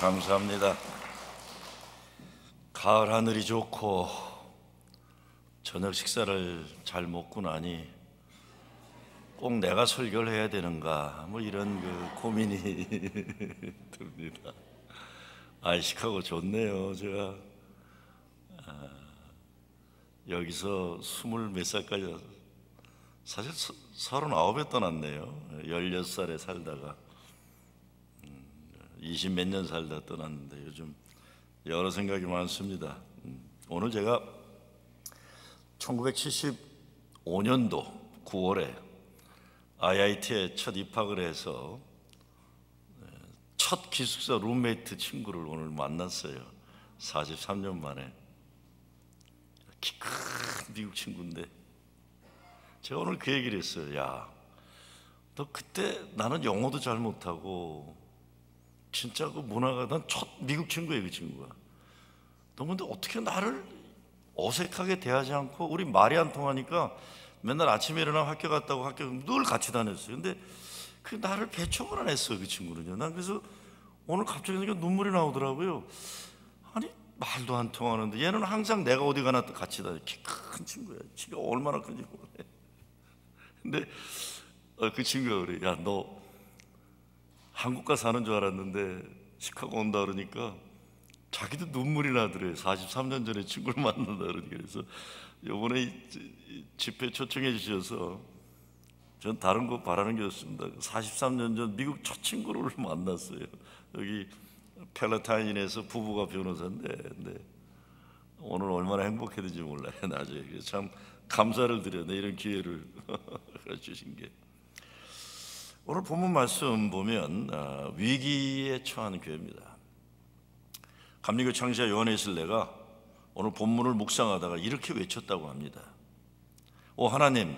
감사합니다. 가을 하늘이 좋고 저녁 식사를 잘 먹고 나니 꼭 내가 설교를 해야 되는가 뭐 이런 고민이 듭니다. 시카고 좋네요. 제가 여기서 20몇 살까지 사실 39에 떠났네요. 16살에 살다가 20 몇 년 살다 떠났는데 요즘 여러 생각이 많습니다. 오늘 제가 1975년도 9월에 IIT에 첫 입학을 해서 첫 기숙사 룸메이트 친구를 오늘 만났어요. 43년 만에. 키 큰 미국 친구인데 제가 오늘 그 얘기를 했어요. 야, 너 그때 나는 영어도 잘 못하고 진짜 그 문화가 난 첫 미국 친구예요. 그 친구가. 너 근데 어떻게 나를 어색하게 대하지 않고 우리 말이 안 통하니까 맨날 아침에 일어나 학교 갔다고 학교 늘 같이 다녔어요. 근데 그 나를 배척을 안 했어요. 그 친구는요. 난 그래서 오늘 갑자기 눈물이 나오더라고요. 아니 말도 안 통하는데 얘는 항상 내가 어디 가나 같이 다녀. 키 큰 친구야. 키가 얼마나 큰지 몰라. 근데 그 친구가 그래. 야, 너 한국 가 사는 줄 알았는데 시카고 온다 그러니까 자기도 눈물이 나더래. 43년 전에 친구를 만난다 그러니까. 그래서 이번에 집회 초청해 주셔서 전 다른 거 바라는 게 없습니다. 43년 전 미국 첫 친구를 만났어요. 여기 펠라타인에서 부부가 변호사인데 오늘 얼마나 행복했는지 몰라요. 나중에 참 감사를 드려요. 이런 기회를 주신 게. 오늘 본문 말씀 보면 위기에 처한 교회입니다. 감리교 창시자 요한웨슬레가 오늘 본문을 묵상하다가 이렇게 외쳤다고 합니다. 오 하나님,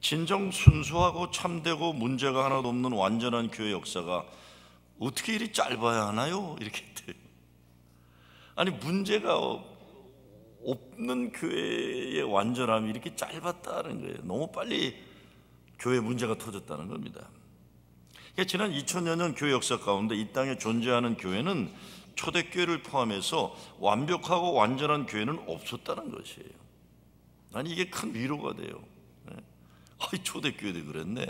진정 순수하고 참되고 문제가 하나도 없는 완전한 교회 역사가 어떻게 이리 짧아야 하나요? 이렇게 했대요. 아니 문제가 없는 교회의 완전함이 이렇게 짧았다는 거예요. 너무 빨리 교회 문제가 터졌다는 겁니다. 지난 2000여 년 교회 역사 가운데 이 땅에 존재하는 교회는 초대교회를 포함해서 완벽하고 완전한 교회는 없었다는 것이에요. 아니 이게 큰 위로가 돼요. 초대교회도 그랬네.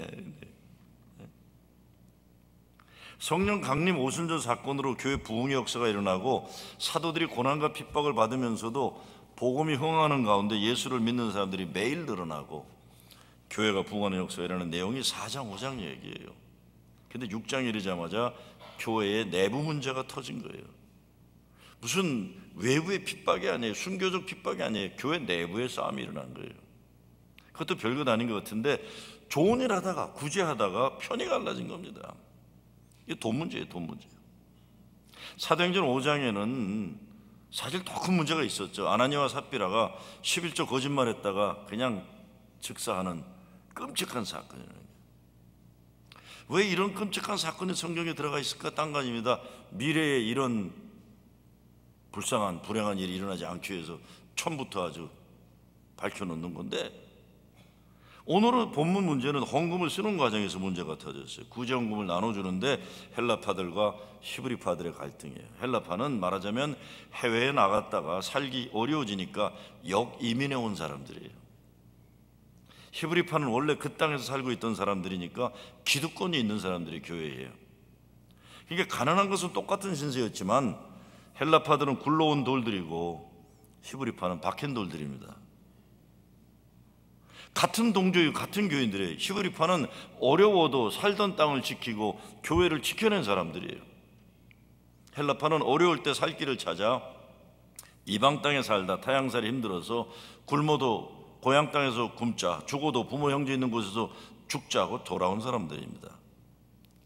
성령 강림 오순절 사건으로 교회 부흥의 역사가 일어나고 사도들이 고난과 핍박을 받으면서도 복음이 흥하는 가운데 예수를 믿는 사람들이 매일 늘어나고 교회가 부흥하는 역사가 일어나는 내용이 4장 5장 얘기예요. 근데 6장에 이르자마자 교회의 내부 문제가 터진 거예요. 무슨 외부의 핍박이 아니에요. 순교적 핍박이 아니에요. 교회 내부의 싸움이 일어난 거예요. 그것도 별것 아닌 것 같은데 좋은 일 하다가 구제하다가 편이 갈라진 겁니다. 이게 돈 문제예요. 돈 문제. 사도행전 5장에는 사실 더 큰 문제가 있었죠. 아나니아와 삽비라가 11조 거짓말했다가 그냥 즉사하는 끔찍한 사건이에요. 왜 이런 끔찍한 사건이 성경에 들어가 있을까? 딴 거 아닙니다. 미래에 이런 불쌍한 불행한 일이 일어나지 않기 위해서 처음부터 아주 밝혀놓는 건데, 오늘은 본문 문제는 헌금을 쓰는 과정에서 문제가 터졌어요. 구제헌금을 나눠주는데 헬라파들과 히브리파들의 갈등이에요. 헬라파는 말하자면 해외에 나갔다가 살기 어려워지니까 역이민해 온 사람들이에요. 히브리파는 원래 그 땅에서 살고 있던 사람들이니까 기득권이 있는 사람들이 교회예요. 그러니까 가난한 것은 똑같은 신세였지만 헬라파들은 굴러온 돌들이고 히브리파는 박힌 돌들입니다. 같은 동족이고 같은 교인들이에요. 히브리파는 어려워도 살던 땅을 지키고 교회를 지켜낸 사람들이에요. 헬라파는 어려울 때 살 길을 찾아 이방 땅에 살다 타향살이 힘들어서 굶어도 고향 땅에서 굶자, 죽어도 부모 형제 있는 곳에서 죽자고 돌아온 사람들입니다.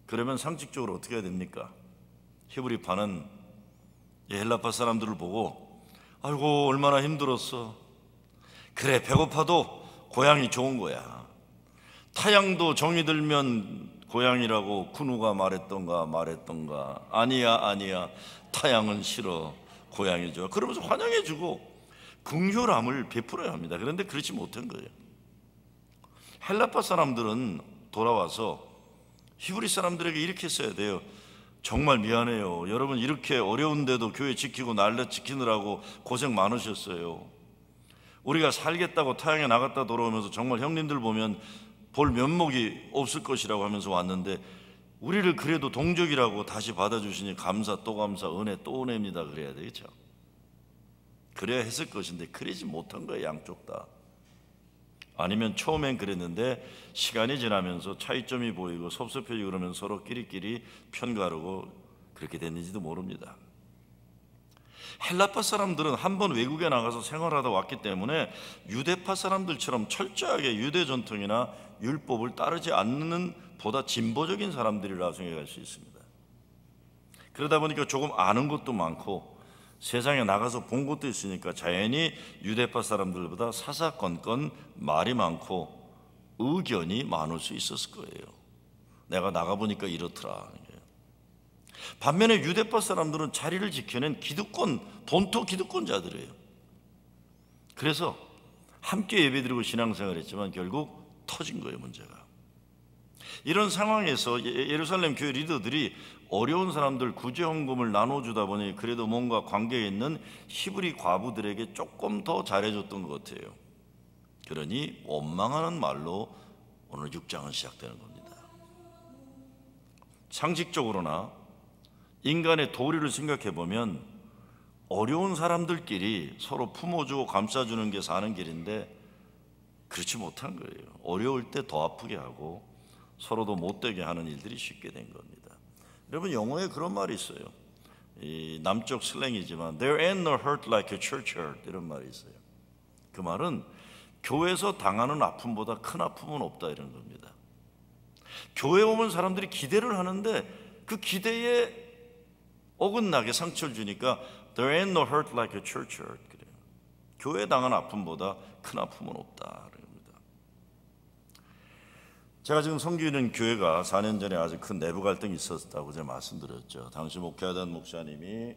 그러면 상식적으로 어떻게 해야 됩니까? 히브리파는 헬라파 사람들을 보고 아이고 얼마나 힘들었어. 그래 배고파도 고향이 좋은 거야. 타향도 정이 들면 고향이라고 군우가 말했던가 아니야 타향은 싫어 고향이 좋아. 그러면서 환영해주고 긍휼함을 베풀어야 합니다. 그런데 그렇지 못한 거예요. 헬라파 사람들은 돌아와서 히브리 사람들에게 이렇게 써야 돼요. 정말 미안해요. 여러분 이렇게 어려운데도 교회 지키고 날려 지키느라고 고생 많으셨어요. 우리가 살겠다고 타향에 나갔다 돌아오면서 정말 형님들 보면 볼 면목이 없을 것이라고 하면서 왔는데 우리를 그래도 동족이라고 다시 받아주시니 감사 또 감사, 은혜 또 은혜입니다 그래야 되겠죠. 그래야 했을 것인데 그러지 못한 거예요. 양쪽 다. 아니면 처음엔 그랬는데 시간이 지나면서 차이점이 보이고 섭섭해지고 그러면 서로 끼리끼리 편가르고 그렇게 됐는지도 모릅니다. 헬라파 사람들은 한번 외국에 나가서 생활하다 왔기 때문에 유대파 사람들처럼 철저하게 유대 전통이나 율법을 따르지 않는 보다 진보적인 사람들이라 생각할 수 있습니다. 그러다 보니까 조금 아는 것도 많고 세상에 나가서 본 것도 있으니까 자연히 유대파 사람들보다 사사건건 말이 많고 의견이 많을 수 있었을 거예요. 내가 나가보니까 이렇더라. 반면에 유대파 사람들은 자리를 지켜낸 기득권, 본토 기득권자들이에요. 그래서 함께 예배드리고 신앙생활을 했지만 결국 터진 거예요, 문제가. 이런 상황에서 예루살렘 교회 리더들이 어려운 사람들 구제헌금을 나눠주다 보니 그래도 뭔가 관계에 있는 히브리 과부들에게 조금 더 잘해줬던 것 같아요. 그러니 원망하는 말로 오늘 6장은 시작되는 겁니다. 상식적으로나 인간의 도리를 생각해 보면 어려운 사람들끼리 서로 품어주고 감싸주는 게 사는 길인데 그렇지 못한 거예요. 어려울 때 더 아프게 하고 서로도 못되게 하는 일들이 쉽게 된 겁니다. 여러분 영어에 그런 말이 있어요. 이 남쪽 슬랭이지만 There ain't no hurt like a church hurt 이런 말이 있어요. 그 말은 교회에서 당하는 아픔보다 큰 아픔은 없다 이런 겁니다. 교회에 오면 사람들이 기대를 하는데 그 기대에 어긋나게 상처를 주니까 There ain't no hurt like a church hurt 그래요. 교회에 당한 아픔보다 큰 아픔은 없다. 제가 지금 섬기는 교회가 4년 전에 아주 큰 내부 갈등이 있었다고 제가 말씀드렸죠. 당시 목회하던 목사님이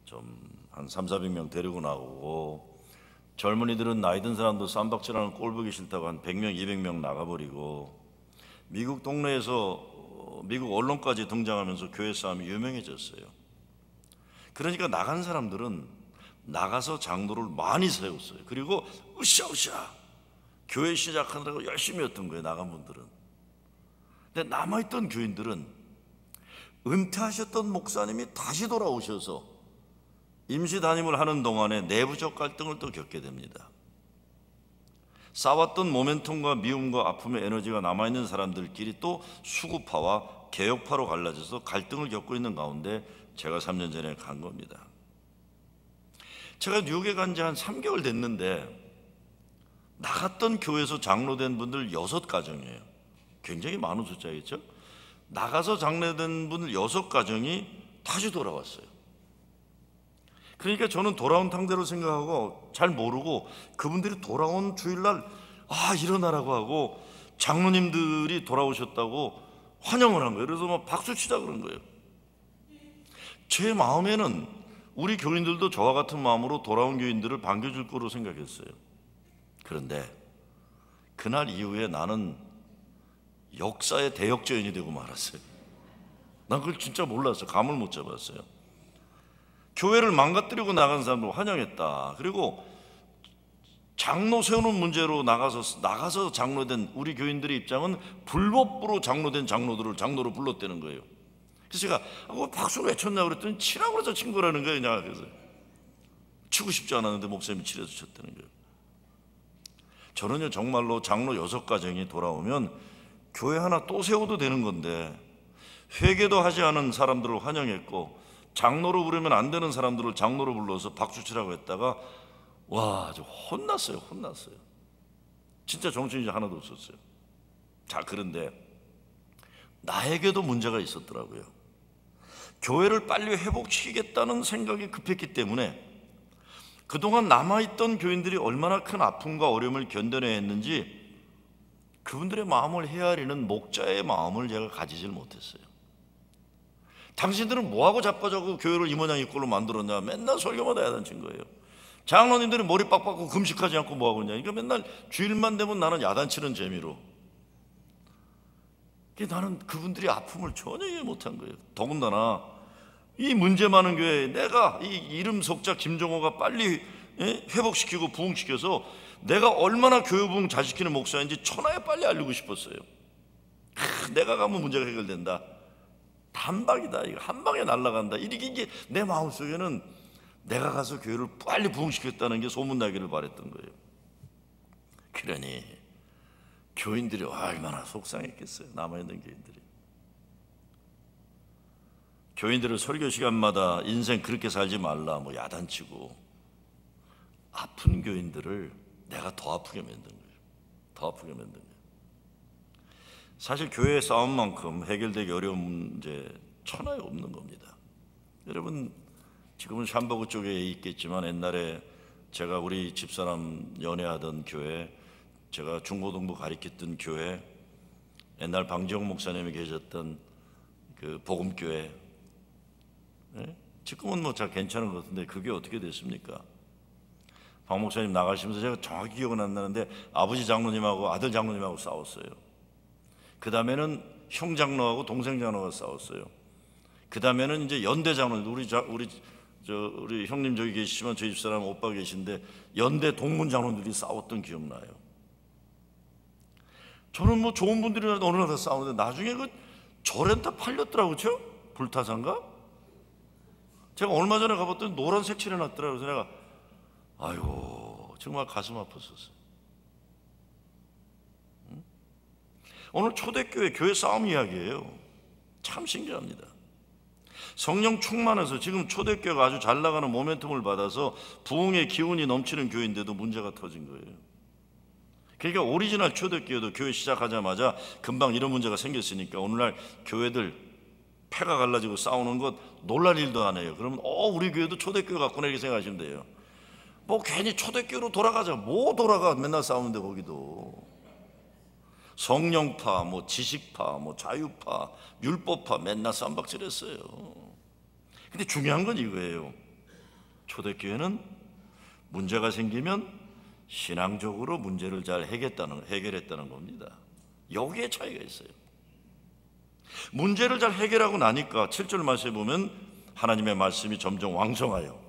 좀 한 300~400명 데리고 나오고 젊은이들은 나이 든 사람도 쌈박질하는 꼴 보기 싫다고 한 100명, 200명 나가버리고 미국 동네에서 미국 언론까지 등장하면서 교회 싸움이 유명해졌어요. 그러니까 나간 사람들은 나가서 장로를 많이 세웠어요. 그리고 으쌰으쌰 교회 시작하느라고 열심히 했던 거예요. 나간 분들은. 근데 남아있던 교인들은 은퇴하셨던 목사님이 다시 돌아오셔서 임시 담임을 하는 동안에 내부적 갈등을 또 겪게 됩니다. 쌓았던 모멘텀과 미움과 아픔의 에너지가 남아있는 사람들끼리 또 수구파와 개혁파로 갈라져서 갈등을 겪고 있는 가운데 제가 3년 전에 간 겁니다. 제가 뉴욕에 간 지 한 3개월 됐는데 나갔던 교회에서 장로된 분들 6가정이에요. 굉장히 많은 숫자겠죠? 나가서 장로된 분들 6가정이 다시 돌아왔어요. 그러니까 저는 돌아온 탕대로 생각하고 잘 모르고 그분들이 돌아온 주일날 일어나라고 하고 장로님들이 돌아오셨다고 환영을 한 거예요. 그래서 막 박수 치자 그런 거예요. 제 마음에는 우리 교인들도 저와 같은 마음으로 돌아온 교인들을 반겨줄 거로 생각했어요. 그런데 그날 이후에 나는 역사의 대역죄인이 되고 말았어요. 난 그걸 진짜 몰랐어요. 감을 못 잡았어요. 교회를 망가뜨리고 나간 사람들 환영했다. 그리고 장로 세우는 문제로 나가서 장로된 우리 교인들의 입장은 불법으로 장로된 장로들을 장로로 불렀다는 거예요. 그래서 제가 박수를 왜 쳤냐 그랬더니 치라고 해서 친 거라는 거예요. 그래서 치고 싶지 않았는데 목사님이 치려서 쳤다는 거예요. 저는요 정말로 장로 6가정이 돌아오면 교회 하나 또 세워도 되는 건데 회개도 하지 않은 사람들을 환영했고 장로로 부르면 안 되는 사람들을 장로로 불러서 박수치라고 했다가 아주 혼났어요. 진짜 정신이 하나도 없었어요. 자, 그런데 나에게도 문제가 있었더라고요. 교회를 빨리 회복시키겠다는 생각이 급했기 때문에 그동안 남아있던 교인들이 얼마나 큰 아픔과 어려움을 견뎌내야 했는지 그분들의 마음을 헤아리는 목자의 마음을 제가 가지질 못했어요. 당신들은 뭐하고 자빠져고 교회를 이 모양 이 꼴로 만들었냐. 맨날 설교마다 야단친 거예요. 장로님들은 머리 빡빡고 금식하지 않고 뭐하고 있냐. 그러니까 맨날 주일만 되면 나는 야단치는 재미로. 나는 그분들이 아픔을 전혀 이해 못한 거예요. 더군다나 이 문제 많은 교회에 내가 이 이름 속자 김종호가 빨리 회복시키고 부흥시켜서 내가 얼마나 교회 부흥 잘 시키는 목사인지 천하에 빨리 알리고 싶었어요. 내가 가면 문제가 해결된다. 단박이다. 이거 한 방에 날아간다. 이게 내 마음속에는 내가 가서 교회를 빨리 부흥시켰다는 게 소문나기를 바랬던 거예요. 그러니 교인들이 얼마나 속상했겠어요. 남아있는 교인들이. 교인들은 설교 시간마다 인생 그렇게 살지 말라 뭐 야단치고, 아픈 교인들을 내가 더 아프게 만든 거예요. 더 아프게 만든 거예요. 사실 교회 싸움만큼 해결되기 어려운 문제 천하에 없는 겁니다. 여러분 지금은 샴버그 쪽에 있겠지만 옛날에 제가 우리 집사람 연애하던 교회, 제가 중고등부 가르쳤던 교회, 옛날 방지영 목사님이 계셨던 그 복음교회, 지금은 뭐 잘 괜찮은 것 같은데 그게 어떻게 됐습니까? 박 목사님 나가시면서 제가 정확히 기억은 안 나는데 아버지 장로님하고 아들 장로님하고 싸웠어요. 그 다음에는 형 장로하고 동생 장로가 싸웠어요. 그 다음에는 이제 연대 장로님, 우리 형님 저기 계시지만 저희 집사람 오빠 계신데 연대 동문 장로들이 싸웠던 기억나요. 저는 뭐 좋은 분들이라 어느 날 다 싸우는데 나중에 그 절엔 다 팔렸더라고요. 그렇죠? 불타산가? 제가 얼마 전에 가봤더니 노란색 칠해놨더라고요. 그래서 내가 아이고 정말 가슴 아팠었어요. 오늘 초대교회 교회 싸움 이야기예요. 참 신기합니다. 성령 충만해서 지금 초대교회가 아주 잘 나가는 모멘텀을 받아서 부흥의 기운이 넘치는 교회인데도 문제가 터진 거예요. 그러니까 오리지널 초대교회도 교회 시작하자마자 금방 이런 문제가 생겼으니까 오늘날 교회들 패가 갈라지고 싸우는 것 놀랄 일도 안 해요. 그러면 우리 교회도 초대교회 같구나 이렇게 생각하시면 돼요. 뭐 괜히 초대교회로 돌아가자. 뭐 돌아가 맨날 싸우는데 거기도 성령파, 뭐 지식파, 뭐 자유파, 율법파 맨날 쌈박질했어요. 근데 중요한 건 이거예요. 초대교회는 문제가 생기면 신앙적으로 문제를 잘 해결했다는 겁니다. 여기에 차이가 있어요. 문제를 잘 해결하고 나니까 7절 말씀에 보면 하나님의 말씀이 점점 왕성하여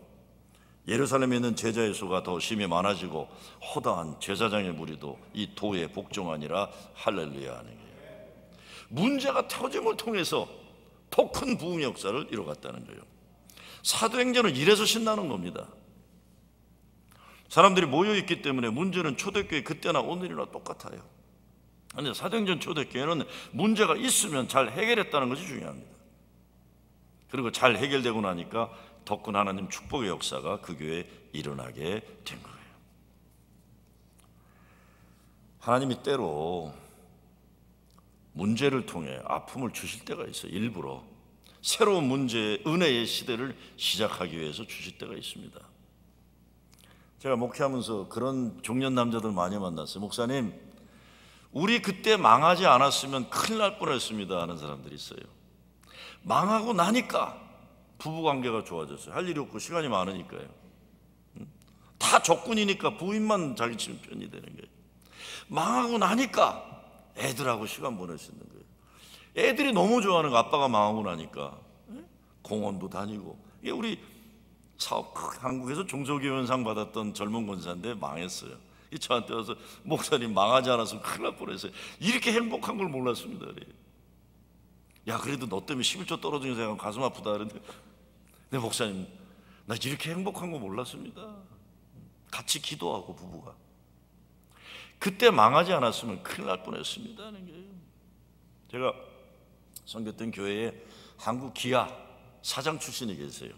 예루살렘에 있는 제자의 수가 더 심히 많아지고 허다한 제사장의 무리도 이 도에 복종하니라. 할렐루야 하는 거예요. 문제가 터짐을 통해서 더 큰 부흥의 역사를 이뤄갔다는 거예요. 사도행전은 이래서 신나는 겁니다. 사람들이 모여있기 때문에 문제는 초대교회 그때나 오늘이나 똑같아요. 그런데 사도행전 초대교회는 문제가 있으면 잘 해결했다는 것이 중요합니다. 그리고 잘 해결되고 나니까 더 큰 하나님 축복의 역사가 그 교회에 일어나게 된 거예요. 하나님이 때로 문제를 통해 아픔을 주실 때가 있어요. 일부러 새로운 문제, 은혜의 시대를 시작하기 위해서 주실 때가 있습니다. 제가 목회하면서 그런 중년 남자들 많이 만났어요. 목사님, 우리 그때 망하지 않았으면 큰일 날 뻔했습니다 하는 사람들이 있어요. 망하고 나니까 부부관계가 좋아졌어요. 할 일이 없고 시간이 많으니까요. 다 적군이니까 부인만 자기 집 편이 되는 거예요. 망하고 나니까 애들하고 시간 보낼 수 있는 거예요. 애들이 너무 좋아하는 거, 아빠가 망하고 나니까 공원도 다니고. 이게 우리 사업 한국에서 중소기업연상 받았던 젊은 권사인데 망했어요. 저한테 와서 목사님 망하지 않았으면 큰일 날 뻔했어요. 이렇게 행복한 걸 몰랐습니다. 야 그래도 너 때문에 11조 떨어지는 생각하면 가슴 아프다. 그런데 네 목사님 나 이렇게 행복한 거 몰랐습니다. 같이 기도하고 부부가 그때 망하지 않았으면 큰일 날 뻔했습니다 하는 거예요. 제가 섬겼던 교회에 한국 기아 사장 출신이 계세요.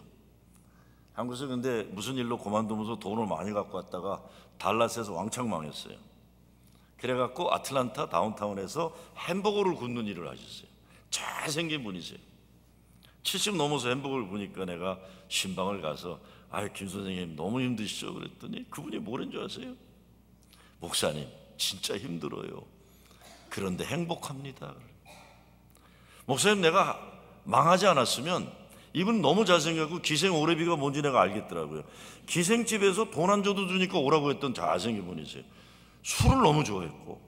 한국에서 근데 무슨 일로 그만두면서 돈을 많이 갖고 왔다가 달라스에서 왕창 망했어요. 그래갖고 아틀란타 다운타운에서 햄버거를 굽는 일을 하셨어요. 잘생긴 분이세요. 70 넘어서 햄버거를 구니까 내가 신방을 가서 김 선생님 너무 힘드시죠? 그랬더니 그분이 뭐라는 줄 아세요? 목사님 진짜 힘들어요. 그런데 행복합니다. 목사님 내가 망하지 않았으면 이분 너무 잘생겼고 기생 오래비가 뭔지 내가 알겠더라고요. 기생집에서 돈 안 줘도 주니까 오라고 했던 잘생긴 분이세요. 술을 너무 좋아했고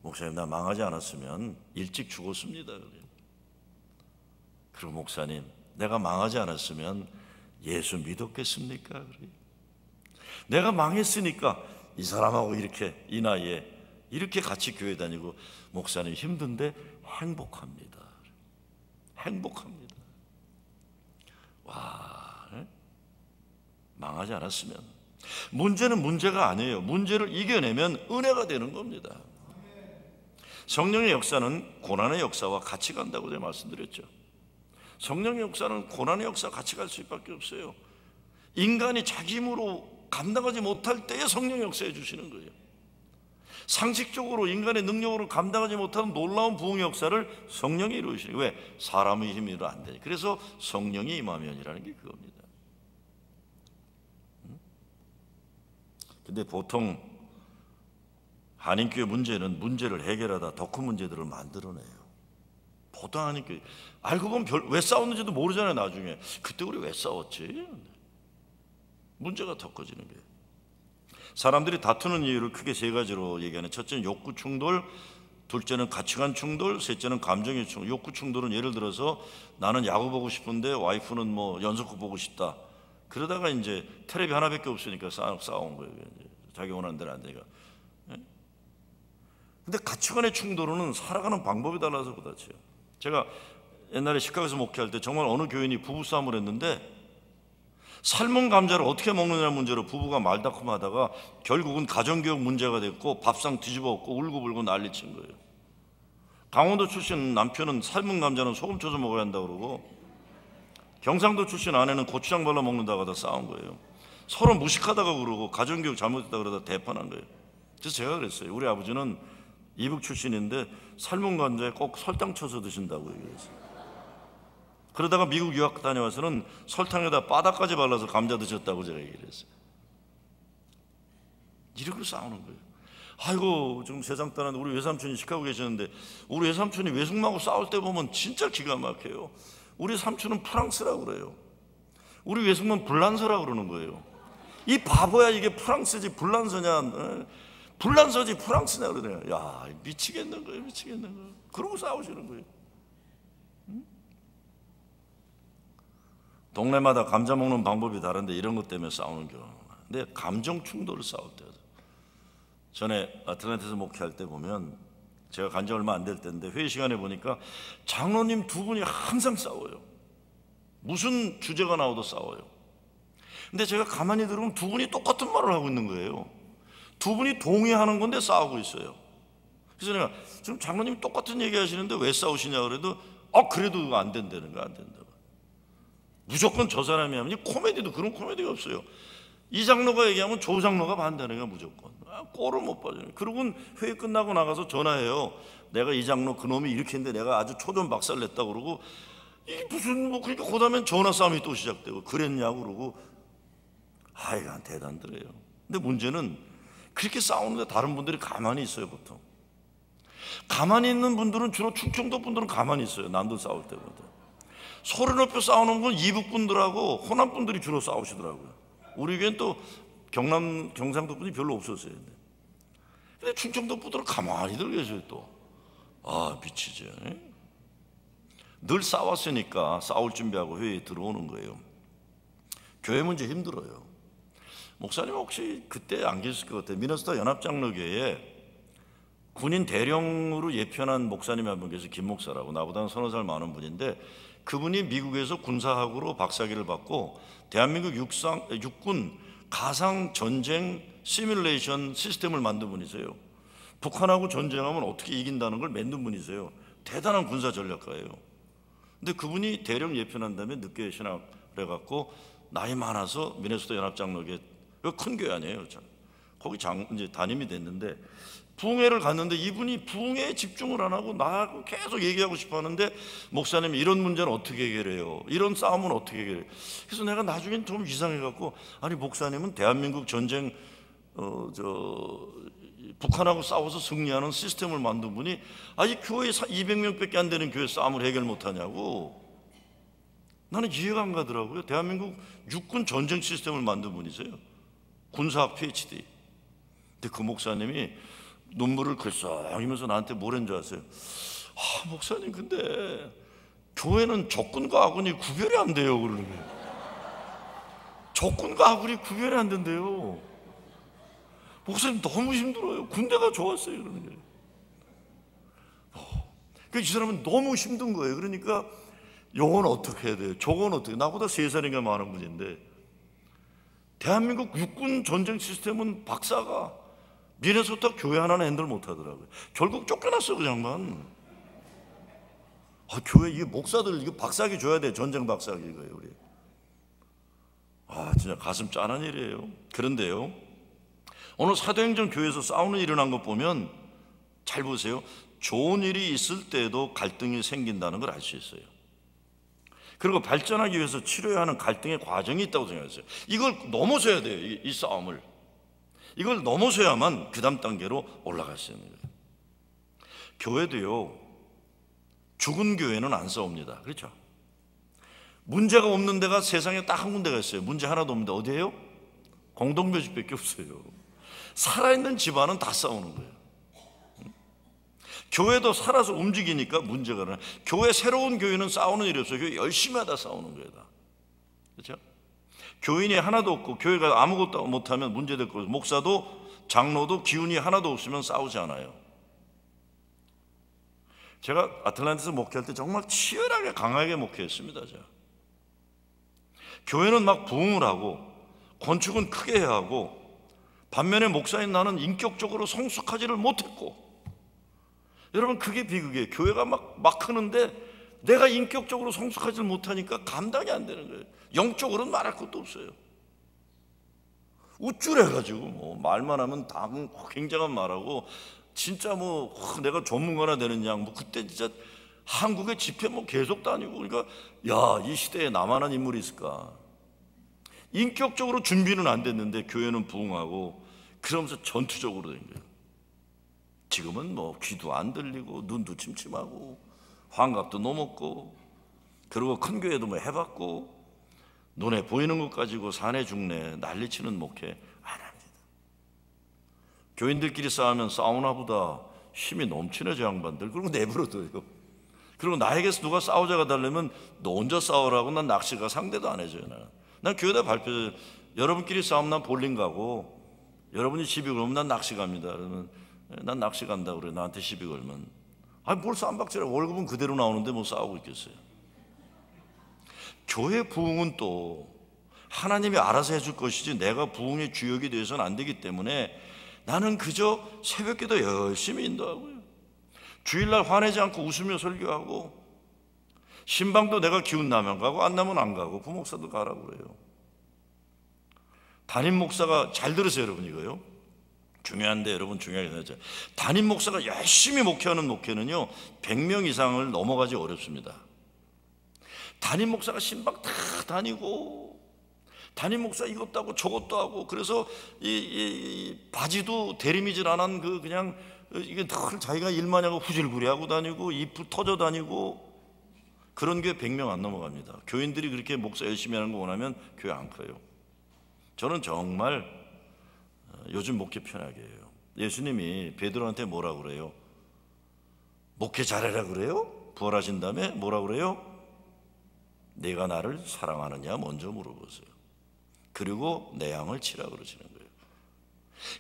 목사님, 나 망하지 않았으면 일찍 죽었습니다. 그래요. 그리고 목사님, 내가 망하지 않았으면 예수 믿었겠습니까? 그래요. 내가 망했으니까 이 사람하고 이렇게 이 나이에 이렇게 같이 교회 다니고 목사님 힘든데 행복합니다. 행복합니다. 와, 망하지 않았으면. 문제는 문제가 아니에요. 문제를 이겨내면 은혜가 되는 겁니다. 성령의 역사는 고난의 역사와 같이 간다고 제가 말씀드렸죠. 성령의 역사는 고난의 역사와 같이 갈 수밖에 없어요. 인간이 자기 힘으로 감당하지 못할 때에 성령의 역사해 주시는 거예요. 상식적으로 인간의 능력으로 감당하지 못하는 놀라운 부흥의 역사를 성령이 이루시는 거예요. 왜? 사람의 힘으로 안 되니. 그래서 성령이 임하면이라는 게 그겁니다. 근데 보통 한인교회 문제는 문제를 해결하다 더 큰 문제들을 만들어내요. 보통 한인교회 알고 보면 왜 싸웠는지도 모르잖아요. 나중에 그때 우리 왜 싸웠지? 문제가 더 커지는 거예요. 사람들이 다투는 이유를 크게 세 가지로 얘기하는, 첫째는 욕구 충돌, 둘째는 가치관 충돌, 셋째는 감정의 충돌. 욕구 충돌은 예를 들어서 나는 야구 보고 싶은데 와이프는 뭐 연속극 보고 싶다. 그러다가 이제 텔레비 하나밖에 없으니까 싸운 거예요. 자기 원하는 대로 안 되니까. 근데 가치관의 충돌은 살아가는 방법이 달라서 그렇죠. 제가 옛날에 시카고에서 목회할 때 정말 어느 교인이 부부싸움을 했는데 삶은 감자를 어떻게 먹느냐 문제로 부부가 말다툼하다가 결국은 가정교육 문제가 됐고 밥상 뒤집어 엎고 울고불고 난리친 거예요. 강원도 출신 남편은 삶은 감자는 소금 쳐서 먹어야 한다고 그러고 경상도 출신 아내는 고추장 발라 먹는다고 하다 싸운 거예요. 서로 무식하다고 그러고 가정교육 잘못했다 그러다 대판한 거예요. 그래서 제가 그랬어요. 우리 아버지는 이북 출신인데 삶은 감자에 꼭 설탕 쳐서 드신다고 얘기했어요. 그러다가 미국 유학 다녀와서는 설탕에다 바닥까지 발라서 감자 드셨다고 제가 얘기를 했어요. 이러고 싸우는 거예요. 아이고, 지금 세상 떠난 우리 외삼촌이 시카고 계시는데 우리 외삼촌이 외숙모하고 싸울 때 보면 진짜 기가 막혀요. 우리 삼촌은 프랑스라고 그래요. 우리 외숙모는 불란서라고 그러는 거예요. 이 바보야, 이게 프랑스지 불란서냐? 불란서지 프랑스냐 그러네요. 야, 미치겠는 거예요. 미치겠는 거예요. 그러고 싸우시는 거예요. 동네마다 감자 먹는 방법이 다른데 이런 것 때문에 싸우는 경우가 많아요. 근데 감정 충돌을 싸울 때도, 전에 아틀란타에서 목회할 때 보면 제가 간 지 얼마 안 될 때인데 회의 시간에 보니까 장로님 두 분이 항상 싸워요. 무슨 주제가 나와도 싸워요. 근데 제가 가만히 들으면 두 분이 똑같은 말을 하고 있는 거예요. 두 분이 동의하는 건데 싸우고 있어요. 그래서 내가 지금 장로님이 똑같은 얘기 하시는데 왜 싸우시냐 그래도 그래도 안 된다는 거야. 안 된다고. 무조건 저 사람이 하면, 이 코미디도 그런 코미디가 없어요. 이 장로가 얘기하면 조 장로가 반대하는 거야 무조건. 꼴을 못 봐줘요. 그러고는 회의 끝나고 나가서 전화해요. 내가 이 장로 그놈이 이렇게 했는데 내가 아주 초전 박살 냈다고 그러고, 이게 무슨 뭐, 그러니까 그 다음엔 전화 싸움이 또 시작되고 그랬냐고 그러고. 하여간 대단들어요. 근데 문제는 그렇게 싸우는데 다른 분들이 가만히 있어요. 보통 가만히 있는 분들은 주로 충청도 분들은 가만히 있어요. 남들 싸울 때보다. 소리 높여 싸우는 건 이북 분들하고 호남 분들이 주로 싸우시더라고요. 우리 교회는 또 경상도 분이 별로 없었어요. 근데 충청도 분들은 가만히들 계셔요. 또 미치죠. 늘 싸웠으니까 싸울 준비하고 회의에 들어오는 거예요. 교회 문제 힘들어요. 목사님 혹시 그때 안 계실 것 같아요. 미네소타 연합장로교회에 군인 대령으로 예편한 목사님이 한 분 계세요. 김 목사라고. 나보다는 서너 살 많은 분인데 그분이 미국에서 군사학으로 박사학위를 받고 대한민국 육군 가상 전쟁 시뮬레이션 시스템을 만든 분이세요. 북한하고 전쟁하면 어떻게 이긴다는 걸 만든 분이세요. 대단한 군사 전략가예요. 근데 그분이 대령 예편한 다음에 늦게 신학을 해갖고 나이 많아서 미네소타 연합장로교회, 큰 교회 아니에요. 거기 이제 담임이 됐는데 부흥회를 갔는데 이분이 부흥회에 집중을 안 하고 나하고 계속 얘기하고 싶어 하는데, 목사님 이런 문제는 어떻게 해결해요? 이런 싸움은 어떻게 해결해요? 그래서 내가 나중엔 좀 이상해갖고, 아니 목사님은 대한민국 전쟁 북한하고 싸워서 승리하는 시스템을 만든 분이 이 교회 200명밖에 안 되는 교회 싸움을 해결 못하냐고. 나는 이해가 안 가더라고요. 대한민국 육군 전쟁 시스템을 만든 분이세요. 군사학 PhD. 근데 그 목사님이 눈물을 글썽이면서 나한테 뭐라는 줄 아세요? 목사님, 근데 교회는 적군과 아군이 구별이 안 돼요. 그러는 거예요. 적군과 아군이 구별이 안 된대요. 목사님 너무 힘들어요. 군대가 좋았어요. 그러는 거예요. 이 사람은 너무 힘든 거예요. 그러니까 요건 어떻게 해야 돼요? 저건 어떻게, 나보다 3살인가 많은 분인데, 대한민국 육군 전쟁 시스템은 박사가 미네소타 교회 하나는 핸들 못 하더라고요. 결국 쫓겨났어요, 그 양반. 교회, 이게 목사들, 이거 박사기 줘야 돼. 전쟁 박사기 이거예요, 우리. 진짜 가슴 짠한 일이에요. 그런데요, 오늘 사도행전 교회에서 싸우는 일이 일어난 것 보면 잘 보세요. 좋은 일이 있을 때도 갈등이 생긴다는 걸 알 수 있어요. 그리고 발전하기 위해서 치료해야 하는 갈등의 과정이 있다고 생각했어요. 이걸 넘어서야 돼요. 이 싸움을. 이걸 넘어서야만 그 다음 단계로 올라갈 수 있는 거예요. 교회도요, 죽은 교회는 안 싸웁니다. 그렇죠? 문제가 없는 데가 세상에 딱 한 군데가 있어요. 문제 하나도 없는데 어디예요? 공동묘지밖에 없어요. 살아있는 집안은 다 싸우는 거예요. 교회도 살아서 움직이니까 문제가 일어나요. 교회, 새로운 교회는 싸우는 일이 없어요. 교회 열심히 하다 싸우는 거예요, 다. 그렇죠? 교인이 하나도 없고 교회가 아무것도 못하면 문제될 거고, 목사도 장로도 기운이 하나도 없으면 싸우지 않아요. 제가 아틀란티스 목회할 때 정말 치열하게 강하게 목회했습니다. 제가. 교회는 막 부흥을 하고 건축은 크게 해야 하고, 반면에 목사인 나는 인격적으로 성숙하지를 못했고, 여러분, 그게 비극이에요. 교회가 막 크는데 내가 인격적으로 성숙하지를 못하니까 감당이 안 되는 거예요. 영적으로는 말할 것도 없어요. 우쭐해가지고 말만 하면 다 굉장한 말하고, 진짜 내가 전문가나 되는 양, 그때 진짜 한국의 집회 계속 다니고. 그러니까 이 시대에 나만한 인물이 있을까. 인격적으로 준비는 안 됐는데 교회는 부흥하고, 그러면서 전투적으로 된 거예요. 지금은 귀도 안 들리고 눈도 침침하고 환갑도 넘었고, 그리고 큰 교회도 해봤고, 눈에 보이는 것 가지고 사내 중내 난리치는 목회 안 합니다. 교인들끼리 싸우면 사우나보다 힘이 넘치는 저 양반들, 그리고 내버려둬요. 그리고 나에게서 누가 싸우자가 달라면 너 혼자 싸우라고. 난 낚시가 상대도 안 해줘요. 난 교회다 발표해요. 여러분끼리 싸우면 난 볼링 가고, 여러분이 시비 걸면 난 낚시 갑니다. 그러면 난 낚시 간다 그래. 나한테 시비 걸면. 뭘 쌈박질해. 월급은 그대로 나오는데 싸우고 있겠어요. 교회 부흥은 또 하나님이 알아서 해줄 것이지 내가 부흥의 주역이 되어서는 안 되기 때문에 나는 그저 새벽기도 열심히 인도하고요, 주일날 화내지 않고 웃으며 설교하고, 신방도 내가 기운 나면 가고 안 나면 안 가고, 부목사도 가라고 그래요. 담임 목사가, 잘 들으세요 여러분, 이거요 중요한데, 여러분 중요하게 생각해요. 담임 목사가 열심히 목회하는 목회는요 100명 이상을 넘어가지 어렵습니다. 담임 목사가 신방 다 다니고, 담임 목사 이것도 하고 저것도 하고, 그래서 이 바지도 대리미질 안 한 그냥 이게 늘 자기가 일만 하고 후질구리하고 다니고 입 터져 다니고, 그런 교회 100명 안 넘어갑니다. 교인들이 그렇게 목사 열심히 하는 거 원하면 교회 안 커요. 저는 정말 요즘 목회 편하게 해요. 예수님이 베드로한테 뭐라 그래요? 목회 잘해라 그래요? 부활하신 다음에 뭐라 그래요? 내가 나를 사랑하느냐 먼저 물어보세요. 그리고 내 양을 치라 그러시는 거예요.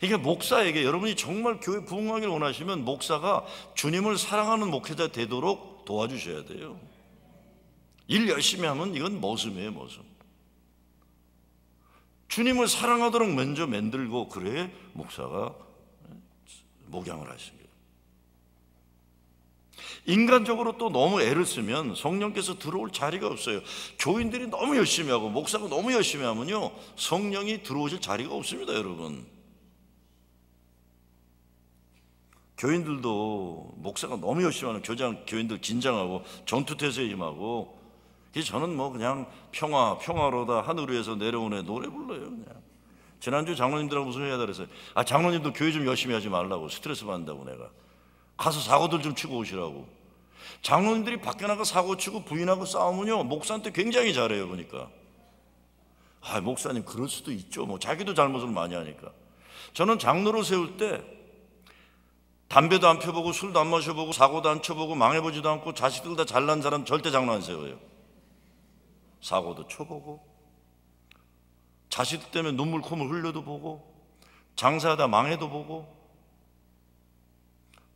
그러니까 목사에게, 여러분이 정말 교회 부흥하기를 원하시면 목사가 주님을 사랑하는 목회자 되도록 도와주셔야 돼요. 일 열심히 하면 이건 머슴이에요, 머슴. 주님을 사랑하도록 먼저 만들고, 그래 목사가 목양을 하신 거예요. 인간적으로 또 너무 애를 쓰면 성령께서 들어올 자리가 없어요. 교인들이 너무 열심히 하고 목사가 너무 열심히 하면요 성령이 들어오실 자리가 없습니다. 여러분, 교인들도 목사가 너무 열심히 하는 교인들 긴장하고 전투태세에 임하고, 그래서 저는 그냥 평화로다 하늘 위에서 내려오네 노래 불러요. 그냥 지난주 장로님들하고 무슨 회의하다 그랬어요. 장로님도 교회 좀 열심히 하지 말라고, 스트레스 받는다고, 내가 가서 사고들 좀 치고 오시라고. 장로님들이 밖에 나가 사고 치고 부인하고 싸우면요 목사한테 굉장히 잘해요. 그러니까 목사님 그럴 수도 있죠. 자기도 잘못을 많이 하니까. 저는 장로를 세울 때 담배도 안 펴보고 술도 안 마셔보고 사고도 안 쳐보고 망해보지도 않고 자식들 다 잘난 사람 절대 장로 안 세워요. 사고도 쳐보고 자식들 때문에 눈물 콧물 흘려도 보고 장사하다 망해도 보고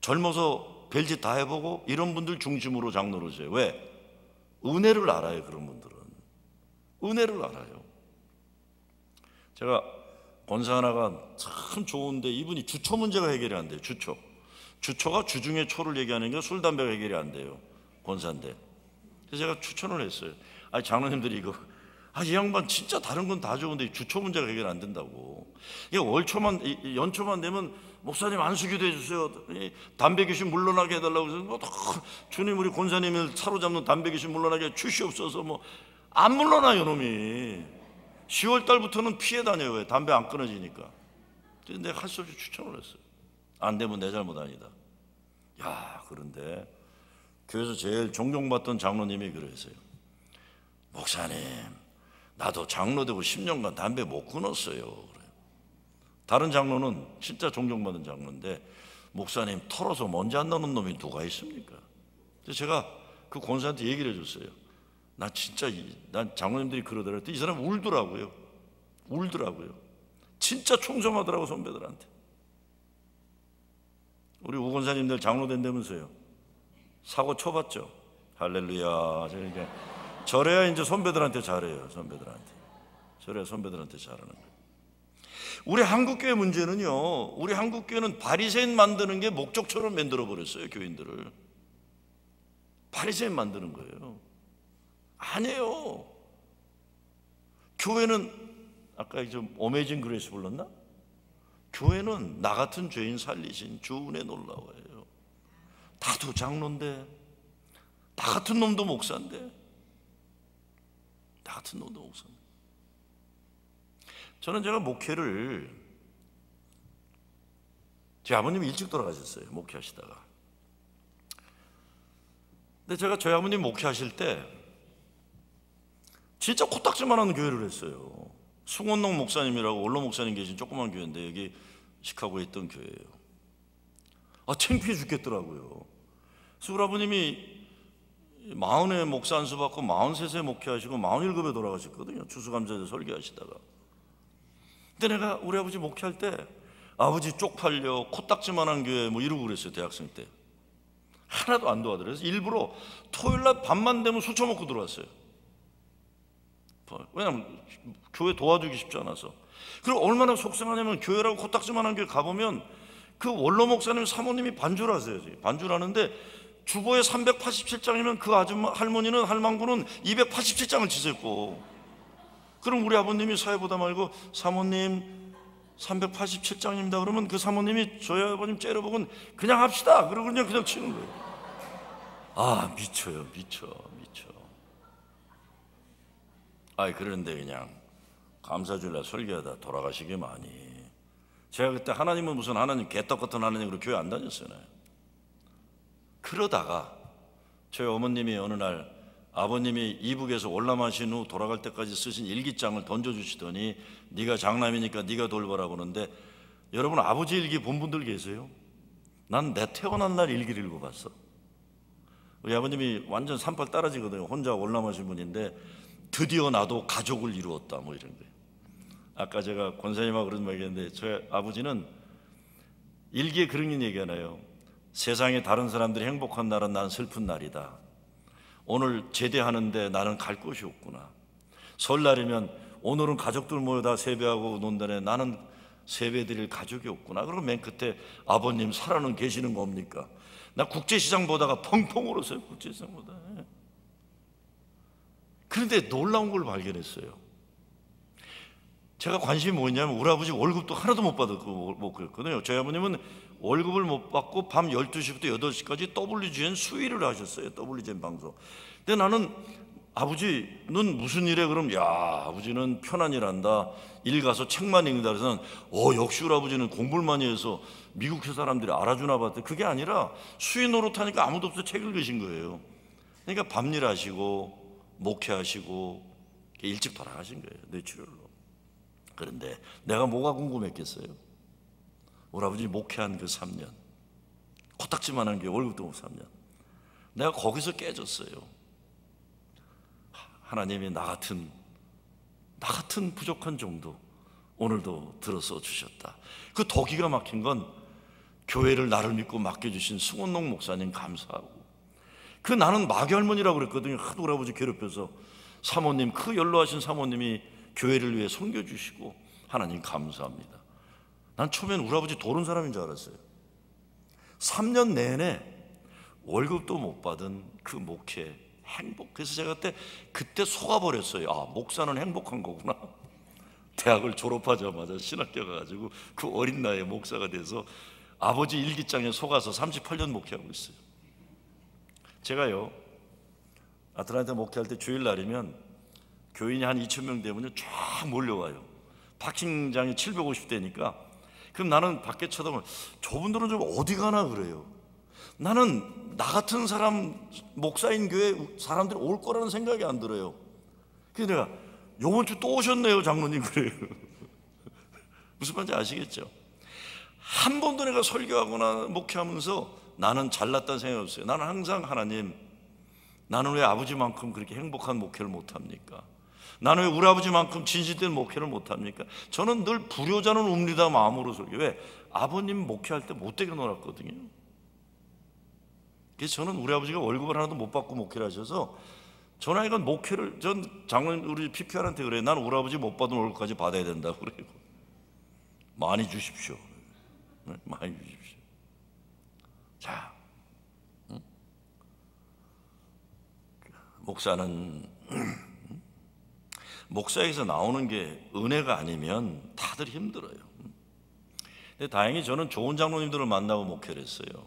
젊어서 별짓 다 해보고 이런 분들 중심으로 장로를 세요. 왜? 은혜를 알아요. 그런 분들은 은혜를 알아요. 제가 권사 하나가 참 좋은데 이분이 주초 문제가 해결이 안 돼요. 주초가 주중에 초를 얘기하는 게 술, 담배가 해결이 안 돼요. 권사인데. 그래서 제가 추천을 했어요. 아니 장로님들이 이거 이 양반 진짜 다른 건 다 좋은데 주초 문제가 해결 안 된다고. 이게 월초만 연초만 되면 목사님 안수기도 해주세요. 담배 귀신 물러나게 해달라고 해서 뭐 주님 우리 권사님을 사로잡는 담배 귀신 물러나게 주시옵소서. 뭐 안 물러나요 놈이. 10월 달부터는 피해 다녀요. 왜? 담배 안 끊어지니까. 그래서 내가 할 수 없이 추천을 했어요. 안 되면 내 잘못 아니다. 야, 그런데 교회에서 제일 존경받던 장로님이 그러세요. 목사님, 나도 장로 되고 10년간 담배 못 끊었어요. 그래요. 다른 장로는 진짜 존경받은 장로인데 목사님 털어서 먼지 안 나는 놈이 누가 있습니까? 그래서 제가 그 권사한테 얘기를 해줬어요. 나 진짜 난 장로님들이 그러더라고요. 이 사람 울더라고요. 진짜 충성하더라고 선배들한테. 우리 우 권사님들 장로 된다면서요. 사고 쳐봤죠. 할렐루야. 저래야 이제 선배들한테 잘해요. 저래야 선배들한테 잘하는 거예요. 우리 한국교회 문제는요, 우리 한국교회는 바리새인 만드는 게 목적처럼 만들어 버렸어요. 교인들을 바리새인 만드는 거예요. 아니에요. 교회는 아까 좀 어메이징 그레이스 불렀나? 교회는 나 같은 죄인 살리신 주 은혜 놀라워요. 나도 장로인데, 나 같은 놈도 목사인데, 저는 제가 목회를, 제 아버님이 일찍 돌아가셨어요. 목회하시다가. 근데 제가 저희 아버님 목회하실 때 진짜 코딱지만한 교회를 했어요. 숭원농 목사님이라고 원로 목사님 계신 조그만 교회인데 여기 시카고에 있던 교회예요. 창피해 죽겠더라고요. 그래서 우리 아버님이 40에 목사 안수 받고 43세 목회하시고 47에 돌아가셨거든요. 추수감사제 설교하시다가. 근데 내가 우리 아버지 목회할 때 아버지 쪽팔려 코딱지만한 교회 뭐 이러고 그랬어요. 대학생 때 하나도 안 도와드려요. 그래서 일부러 토요일날 밤만 되면 술 처먹고 들어왔어요. 왜냐면 교회 도와주기 쉽지 않아서. 그리고 얼마나 속상하냐면 교회라고 코딱지만한 교회 가보면 그 원로 목사님 사모님이 반주를 하세요. 반주를 하는데 주보에 387장이면 그 아줌마 할머니는 할망구는 287장을 지셨고, 그럼 우리 아버님이 사회보다 말고 사모님 387장입니다 그러면 그 사모님이 저희 아버님 째려보고는 그냥 합시다 그러고 그냥 치는 거예요. 미쳐요. 그런데 그냥 감사주일날 설교하다 돌아가시기만이. 제가 그때 하나님은 무슨 하나님 개떡 같은 하나님으로 교회 안 다녔어요. 그러다가 저희 어머님이 어느 날 아버님이 이북에서 올라마신 후 돌아갈 때까지 쓰신 일기장을 던져주시더니 네가 장남이니까 네가 돌보라 그러는데, 여러분 아버지 일기 본 분들 계세요? 난 내 태어난 날 일기를 읽어봤어. 우리 아버님이 완전 산팔 따라지거든요. 혼자 올라마신 분인데 드디어 나도 가족을 이루었다 뭐 이런 거예요. 아까 제가 권사님하고 그런 말 얘기했는데 저희 아버지는 일기에 그런 얘기 하나요. 세상에 다른 사람들이 행복한 날은 난 슬픈 날이다. 오늘 제대하는데 나는 갈 곳이 없구나. 설날이면 오늘은 가족들 모여 다 세배하고 논다네. 나는 세배 드릴 가족이 없구나. 그리고 맨 끝에 아버님 살아는 계시는 겁니까? 나 국제시장 보다가 펑펑 울었어요. 국제시장 보다. 그런데 놀라운 걸 발견했어요. 제가 관심이 뭐였냐면 우리 아버지 월급도 하나도 못 받았고 못 그랬거든요. 저희 아버님은 월급을 못 받고 밤 12시부터 8시까지 WGN 수의를 하셨어요. WGN 방송. 근데 나는 아버지는 무슨 일해? 그럼 아버지는 편한 일 한다. 일 가서 책만 읽는다. 그래서 역시 우리 아버지는 공부를 많이 해서 미국 사람들이 알아주나 봤대. 그게 아니라 수의 노릇하니까 아무도 없어 책 읽으신 거예요. 그러니까 밤일 하시고 목회하시고 일찍 돌아가신 거예요. 뇌출혈로. 그런데 내가 뭐가 궁금했겠어요? 우리 아버지 목회한 그 3년 코딱지만한 게 월급도 못 3년. 내가 거기서 깨졌어요. 하나님이 나 같은 부족한 종도 오늘도 들어서 주셨다. 그 더 기가 막힌 건 교회를 나를 믿고 맡겨주신 승원농 목사님 감사하고, 그 나는 마귀 할머니라고 그랬거든요. 하도 우리 아버지 괴롭혀서. 사모님, 그 연로하신 사모님이 교회를 위해 섬겨주시고, 하나님 감사합니다. 난 처음엔 우리 아버지 도른 사람인 줄 알았어요. 3년 내내 월급도 못 받은 그 목회 행복. 그래서 제가 그때 속아버렸어요. 아, 목사는 행복한 거구나. 대학을 졸업하자마자 신학교 가가지고 그 어린 나이에 목사가 돼서 아버지 일기장에 속아서 38년 목회하고 있어요. 제가요, 아틀란타 목회할 때 주일날이면 교인이 한 2,000명 되면 쫙 몰려와요. 파킹장이 750대니까. 그럼 나는 밖에 쳐다보면 저분들은 좀 어디 가나 그래요. 나는 나 같은 사람, 목사인 교회 사람들이 올 거라는 생각이 안 들어요. 그래서 내가 요번 주 또 오셨네요 장로님 그래요. 무슨 말인지 아시겠죠? 한 번도 내가 설교하거나 목회하면서 나는 잘났다는 생각이 없어요. 나는 항상 하나님, 나는 왜 아버지만큼 그렇게 행복한 목회를 못합니까? 나는 왜 우리 아버지만큼 진실된 목회를 못합니까? 저는 늘 불효자는 웁니다 마음으로 설교. 왜? 아버님 목회할 때 못되게 놀았거든요. 그래서 저는 우리 아버지가 월급을 하나도 못 받고 목회를 하셔서 저는 이건 목회를, 전 장로님 우리 PPR한테 그래요. 난 우리 아버지 못 받은 월급까지 받아야 된다고 그래요. 많이 주십시오. 많이 주십시오. 자, 목사는 목사에서 나오는 게 은혜가 아니면 다들 힘들어요. 근데 다행히 저는 좋은 장로님들을 만나고 목회를 했어요.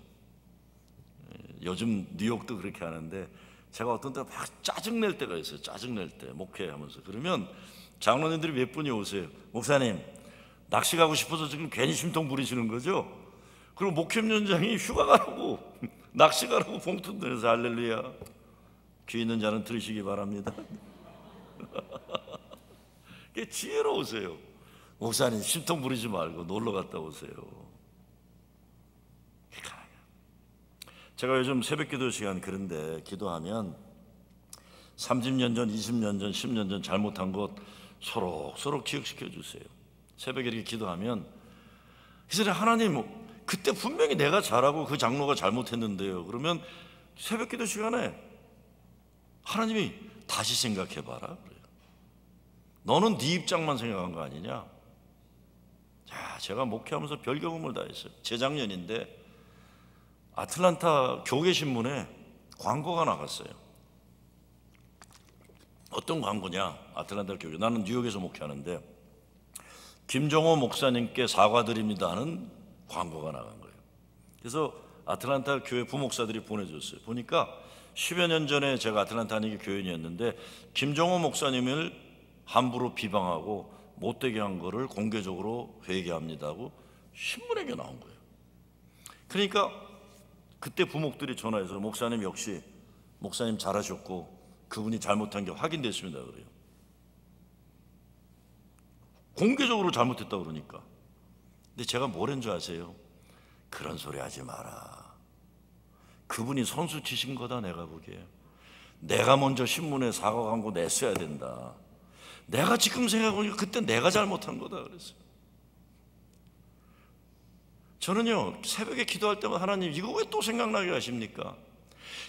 요즘 뉴욕도 그렇게 하는데 제가 어떤 때 막 짜증낼 때가 있어요. 짜증낼 때 목회하면서. 그러면 장로님들이 몇 분이 오세요. 목사님, 낚시 가고 싶어서 지금 괜히 심통 부리시는 거죠? 그리고 목회위원장이 휴가 가라고 낚시 가라고 봉투 들여서 할렐루야. 귀 있는 자는 들으시기 바랍니다. 지혜로우세요. 목사님 심통 부리지 말고 놀러 갔다 오세요. 제가 요즘 새벽기도 시간 그런데 기도하면 30년 전, 20년 전, 10년 전 잘못한 것 소록소록 기억시켜 주세요. 새벽에 이렇게 기도하면 그래서 하나님, 그때 분명히 내가 잘하고 그 장로가 잘못했는데요. 그러면 새벽기도 시간에 하나님이 다시 생각해봐라 그래요. 너는 네 입장만 생각한 거 아니냐. 자, 제가 목회하면서 별 경험을 다 했어요. 재작년인데 아틀란타 교계신문에 광고가 나갔어요. 어떤 광고냐? 아틀란타 교계, 나는 뉴욕에서 목회하는데 김종호 목사님께 사과드립니다 하는 광고가 나간 거예요. 그래서 아틀란타 교회 부목사들이 보내줬어요. 보니까 10여 년 전에 제가 아틀란타 안익의 교인이었는데 김종호 목사님을 함부로 비방하고 못되게 한 거를 공개적으로 회개합니다 하고 신문에 나온 거예요. 그러니까 그때 부목들이 전화해서 목사님, 역시 목사님 잘하셨고 그분이 잘못한 게 확인됐습니다 그래요. 공개적으로 잘못했다 그러니까. 근데 제가 뭐랬는 줄 아세요? 그런 소리 하지 마라. 그분이 선수 치신 거다. 내가 보기에 내가 먼저 신문에 사과 광고 냈어야 된다. 내가 지금 생각해보니까 그때 내가 잘못한 거다 그랬어요. 저는요, 새벽에 기도할 때마다 하나님, 이거 왜 또 생각나게 하십니까?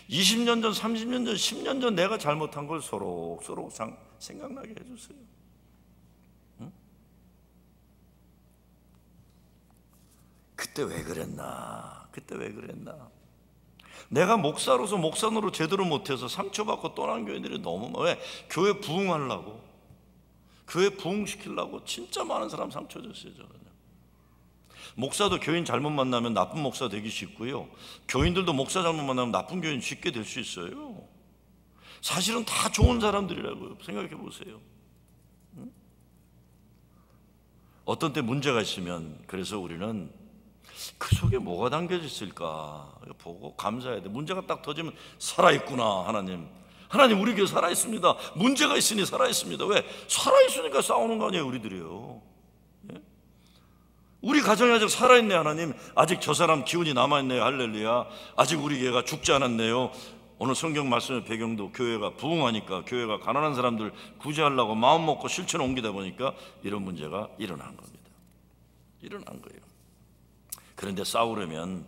20년 전, 30년 전, 10년 전 내가 잘못한 걸 소록소록 생각나게 해주세요. 응? 그때 왜 그랬나? 그때 왜 그랬나? 내가 목사로서 목사노로 제대로 못해서 상처받고 떠난 교회들이 너무 많아요. 왜? 교회 부흥하려고, 교회 부흥시키려고 진짜 많은 사람 상처 줬어요. 저는 목사도 교인 잘못 만나면 나쁜 목사 되기 쉽고요, 교인들도 목사 잘못 만나면 나쁜 교인 쉽게 될 수 있어요. 사실은 다 좋은 사람들이라고요. 생각해 보세요. 응? 어떤 때 문제가 있으면 그래서 우리는 그 속에 뭐가 담겨져 있을까 보고 감사해야 돼. 문제가 딱 터지면 살아있구나. 하나님 우리 교회 살아있습니다. 문제가 있으니 살아있습니다. 왜? 살아있으니까 싸우는 거 아니에요 우리들이요. 예? 우리 가정이 아직 살아있네 하나님. 아직 저 사람 기운이 남아있네요. 할렐루야. 아직 우리 교회가 죽지 않았네요. 오늘 성경 말씀의 배경도 교회가 부흥하니까, 교회가 가난한 사람들 구제하려고 마음 먹고 실천을 옮기다 보니까 이런 문제가 일어난 겁니다. 일어난 거예요. 그런데 싸우려면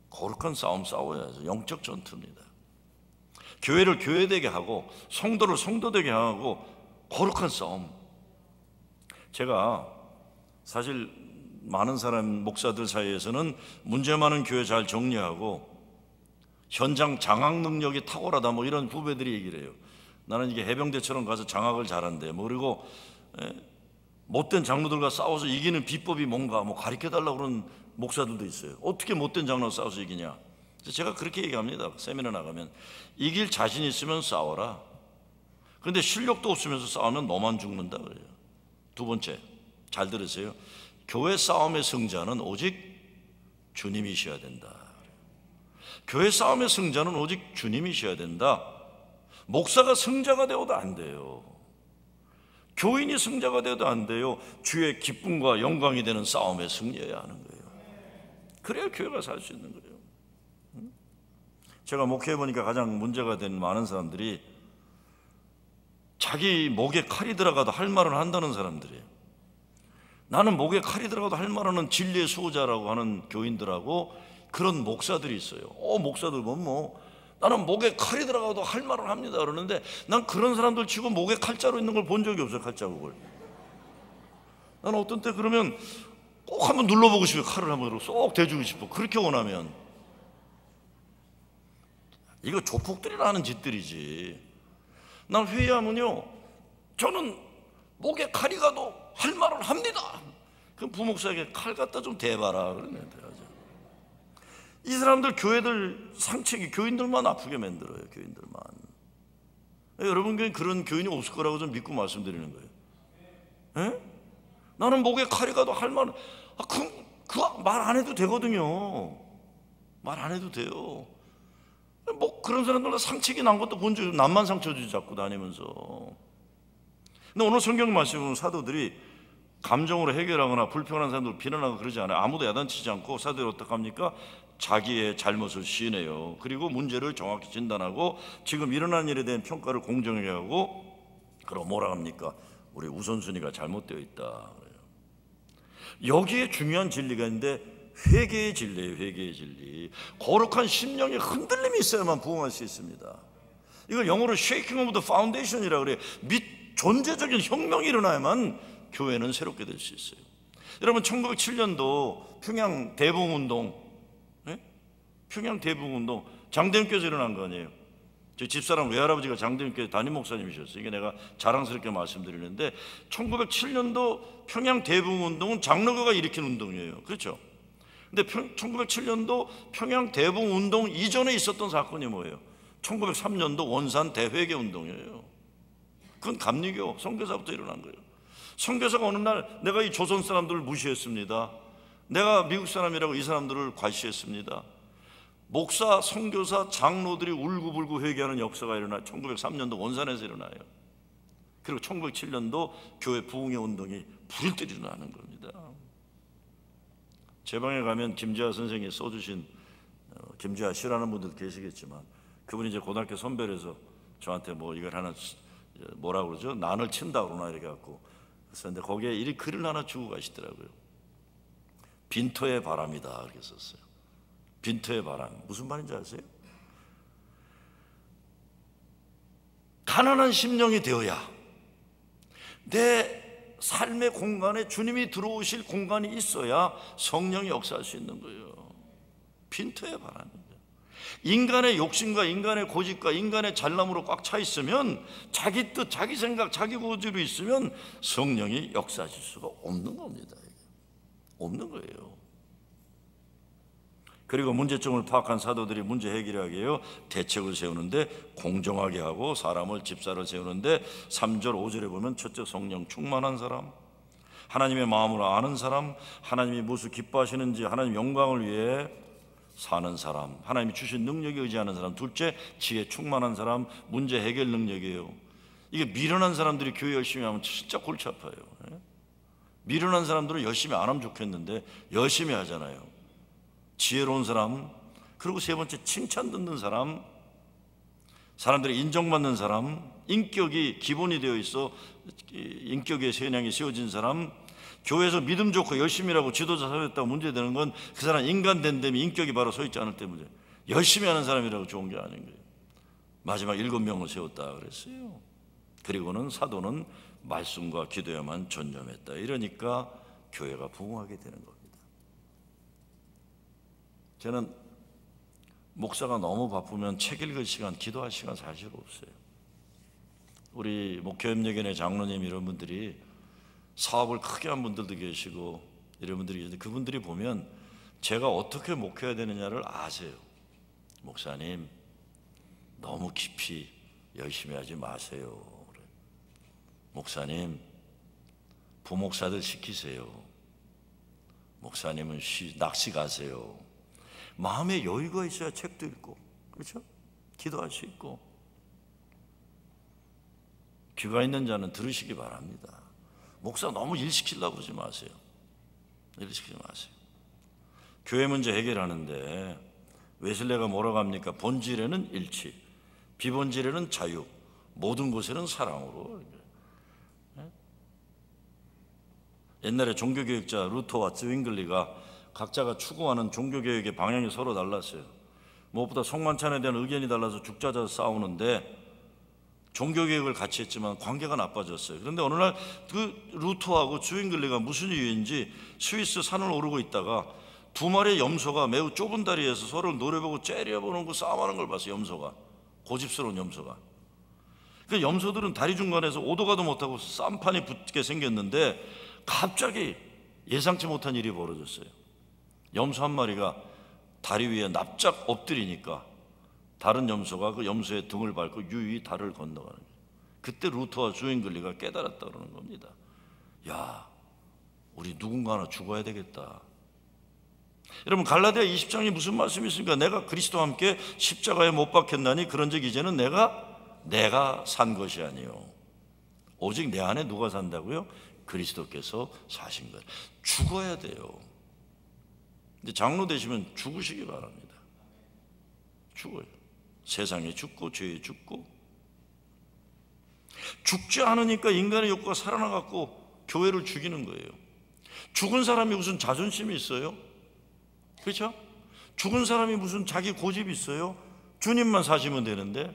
거룩한 싸움 싸워야죠. 영적 전투입니다. 교회를 교회되게 하고 성도를 성도되게 하고 거룩한 싸움. 제가 사실 많은 사람 목사들 사이에서는 문제 많은 교회 잘 정리하고 현장 장악 능력이 탁월하다 뭐 이런 후배들이 얘기를 해요. 나는 이게 해병대처럼 가서 장악을 잘한대. 뭐 그리고 못된 장로들과 싸워서 이기는 비법이 뭔가 뭐 가르쳐달라고 그러는 목사들도 있어요. 어떻게 못된 장로와 싸워서 이기냐. 제가 그렇게 얘기합니다. 세미나 나가면 이길 자신 있으면 싸워라. 그런데 실력도 없으면서 싸우면 너만 죽는다 그래요. 두 번째, 잘 들으세요. 교회 싸움의 승자는 오직 주님이셔야 된다. 교회 싸움의 승자는 오직 주님이셔야 된다. 목사가 승자가 되어도 안 돼요. 교인이 승자가 되어도 안 돼요. 주의 기쁨과 영광이 되는 싸움에 승리해야 하는 거예요. 그래야 교회가 살 수 있는 거예요. 제가 목회해보니까 가장 문제가 된 많은 사람들이 자기 목에 칼이 들어가도 할 말은 한다는 사람들이에요. 나는 목에 칼이 들어가도 할 말은 진리의 수호자라고 하는 교인들하고 그런 목사들이 있어요. 목사들 보면 뭐 나는 목에 칼이 들어가도 할 말을 합니다 그러는데, 난 그런 사람들 치고 목에 칼자루 있는 걸 본 적이 없어요. 칼자국을. 나는 어떤 때 그러면 꼭 한번 눌러보고 싶어요. 칼을 한번 쏙 대주고 싶어. 그렇게 원하면. 이거 조폭들이나 하는 짓들이지. 난 회의하면요, 저는 목에 칼이 가도 할 말을 합니다. 그럼 부목사에게 칼 갖다 좀 대봐라 그러면 돼야죠. 이 사람들 교회들 상책이 교인들만 아프게 만들어요. 교인들만. 여러분 교회 그런 교인이 없을 거라고 좀 믿고 말씀드리는 거예요. 에? 나는 목에 칼이 가도 할 말은 말 안 해도 되거든요. 말 안 해도 돼요. 뭐 그런 사람들 상책이 난 것도 본 적이, 남만 상처 주지 자꾸 다니면서. 근데 오늘 성경 말씀은 사도들이 감정으로 해결하거나 불평하는 사람들 비난하고 그러지 않아요. 아무도 야단치지 않고 사도들이 어떻게 합니까? 자기의 잘못을 시인해요. 그리고 문제를 정확히 진단하고 지금 일어난 일에 대한 평가를 공정하게 하고, 그럼 뭐라 합니까? 우리 우선순위가 잘못되어 있다 그래요. 여기에 중요한 진리가 있는데 회개의 진리예요. 회개의 진리. 거룩한 심령의 흔들림이 있어야만 부흥할 수 있습니다. 이걸 영어로 shaking of the foundation이라고 그래요. 존재적인 혁명이 일어나야만 교회는 새롭게 될 수 있어요. 여러분 1907년도 평양 대붕운동, 평양 대붕운동 장대윤교에서 일어난 거 아니에요. 저 집사람 외할아버지가 장대윤교회 담임 목사님이셨어요. 이게 내가 자랑스럽게 말씀드리는데 1907년도 평양 대붕운동은 장로교가 일으킨 운동이에요. 그렇죠? 근데 1907년도 평양 대붕운동 이전에 있었던 사건이 뭐예요? 1903년도 원산 대회개 운동이에요. 그건 감리교 선교사부터 일어난 거예요. 선교사가 어느 날 내가 이 조선 사람들을 무시했습니다. 내가 미국 사람이라고 이 사람들을 과시했습니다. 목사, 선교사, 장로들이 울고불고 회개하는 역사가 일어나 1903년도 원산에서 일어나요. 그리고 1907년도 교회 부흥의 운동이 불일 듯 일어나는 겁니다. 제 방에 가면 김재하 선생이 써주신, 김재하 씨라는 분들도 계시겠지만 그분이 이제 고등학교 선배라서 저한테 뭐 이걸 하나 뭐라 그러죠? 난을 친다 그러나 이렇게 갖고 썼는데 거기에 이 글을 하나 주고 가시더라고요. 빈터의 바람이다 이렇게 썼어요. 빈터의 바람. 무슨 말인지 아세요? 가난한 심령이 되어야 내 삶의 공간에 주님이 들어오실 공간이 있어야 성령이 역사할 수 있는 거예요. 빈터의 바람입니다. 인간의 욕심과 인간의 고집과 인간의 잘남으로 꽉 차 있으면, 자기 뜻, 자기 생각, 자기 고집으로 있으면 성령이 역사하실 수가 없는 겁니다. 없는 거예요. 그리고 문제점을 파악한 사도들이 문제 해결하기 위해 대책을 세우는데 공정하게 하고 사람을 집사를 세우는데 3절 5절에 보면 첫째 성령 충만한 사람, 하나님의 마음을 아는 사람, 하나님이 무엇을 기뻐하시는지 하나님 영광을 위해 사는 사람, 하나님이 주신 능력에 의지하는 사람, 둘째 지혜 충만한 사람, 문제 해결 능력이에요. 이게 미련한 사람들이 교회 열심히 하면 진짜 골치 아파요. 미련한 사람들은 열심히 안 하면 좋겠는데 열심히 하잖아요. 지혜로운 사람, 그리고 세 번째 칭찬 듣는 사람, 사람들이 인정받는 사람, 인격이 기본이 되어 있어 인격의 세량이 세워진 사람, 교회에서 믿음 좋고 열심히 일하고 지도자 사회였다고 문제되는 건 그 사람 인간 된 데면 인격이 바로 서 있지 않을 때문에 열심히 하는 사람이라고 좋은 게 아닌 거예요. 마지막 7명을 세웠다 그랬어요. 그리고는 사도는 말씀과 기도에만 전념했다. 이러니까 교회가 부흥하게 되는 겁니다. 저는 목사가 너무 바쁘면 책 읽을 시간, 기도할 시간 사실 없어요. 우리 목회협력연의 장로님 이런 분들이 사업을 크게 한 분들도 계시고 이런 분들이 계신데 그분들이 보면 제가 어떻게 목회해야 되느냐를 아세요. 목사님 너무 깊이 열심히 하지 마세요. 목사님 부목사들 시키세요. 목사님은 낚시 가세요. 마음에 여유가 있어야 책도 읽고, 그렇죠? 기도할 수 있고. 귀가 있는 자는 들으시기 바랍니다. 목사 너무 일 시키려고 그러지 마세요. 일 시키지 마세요. 교회 문제 해결하는데 웨슬레가 뭐라고 합니까? 본질에는 일치, 비본질에는 자유, 모든 곳에는 사랑으로. 옛날에 종교교육자 루터와 스윙글리가 각자가 추구하는 종교교육의 방향이 서로 달랐어요. 무엇보다 성만찬에 대한 의견이 달라서 죽자자 싸우는데 종교교육을 같이 했지만 관계가 나빠졌어요. 그런데 어느 날 그 루터하고 스윙글리가 무슨 이유인지 스위스 산을 오르고 있다가 두 마리의 염소가 매우 좁은 다리에서 서로를 노려보고 째려보는 거 싸움하는 걸 봤어요. 염소가, 고집스러운 염소가. 그 염소들은 다리 중간에서 오도 가도 못하고 쌈판이 붙게 생겼는데 갑자기 예상치 못한 일이 벌어졌어요. 염소 한 마리가 다리 위에 납작 엎드리니까 다른 염소가 그 염소의 등을 밟고 유유히 다리를 건너가는 거예요. 그때 루터와 스윙글리가 깨달았다 그러는 겁니다. 야, 우리 누군가 하나 죽어야 되겠다. 여러분 갈라디아 20장이 무슨 말씀이 있습니까? 내가 그리스도와 함께 십자가에 못 박혔나니 그런즉 이제는 내가 산 것이 아니요 오직 내 안에 누가 산다고요? 그리스도께서 사신 것. 죽어야 돼요. 근데 장로 되시면 죽으시기 바랍니다. 죽어요. 세상에 죽고 죄에 죽고. 죽지 않으니까 인간의 욕구가 살아나갖고 교회를 죽이는 거예요. 죽은 사람이 무슨 자존심이 있어요? 그렇죠? 죽은 사람이 무슨 자기 고집이 있어요? 주님만 사시면 되는데.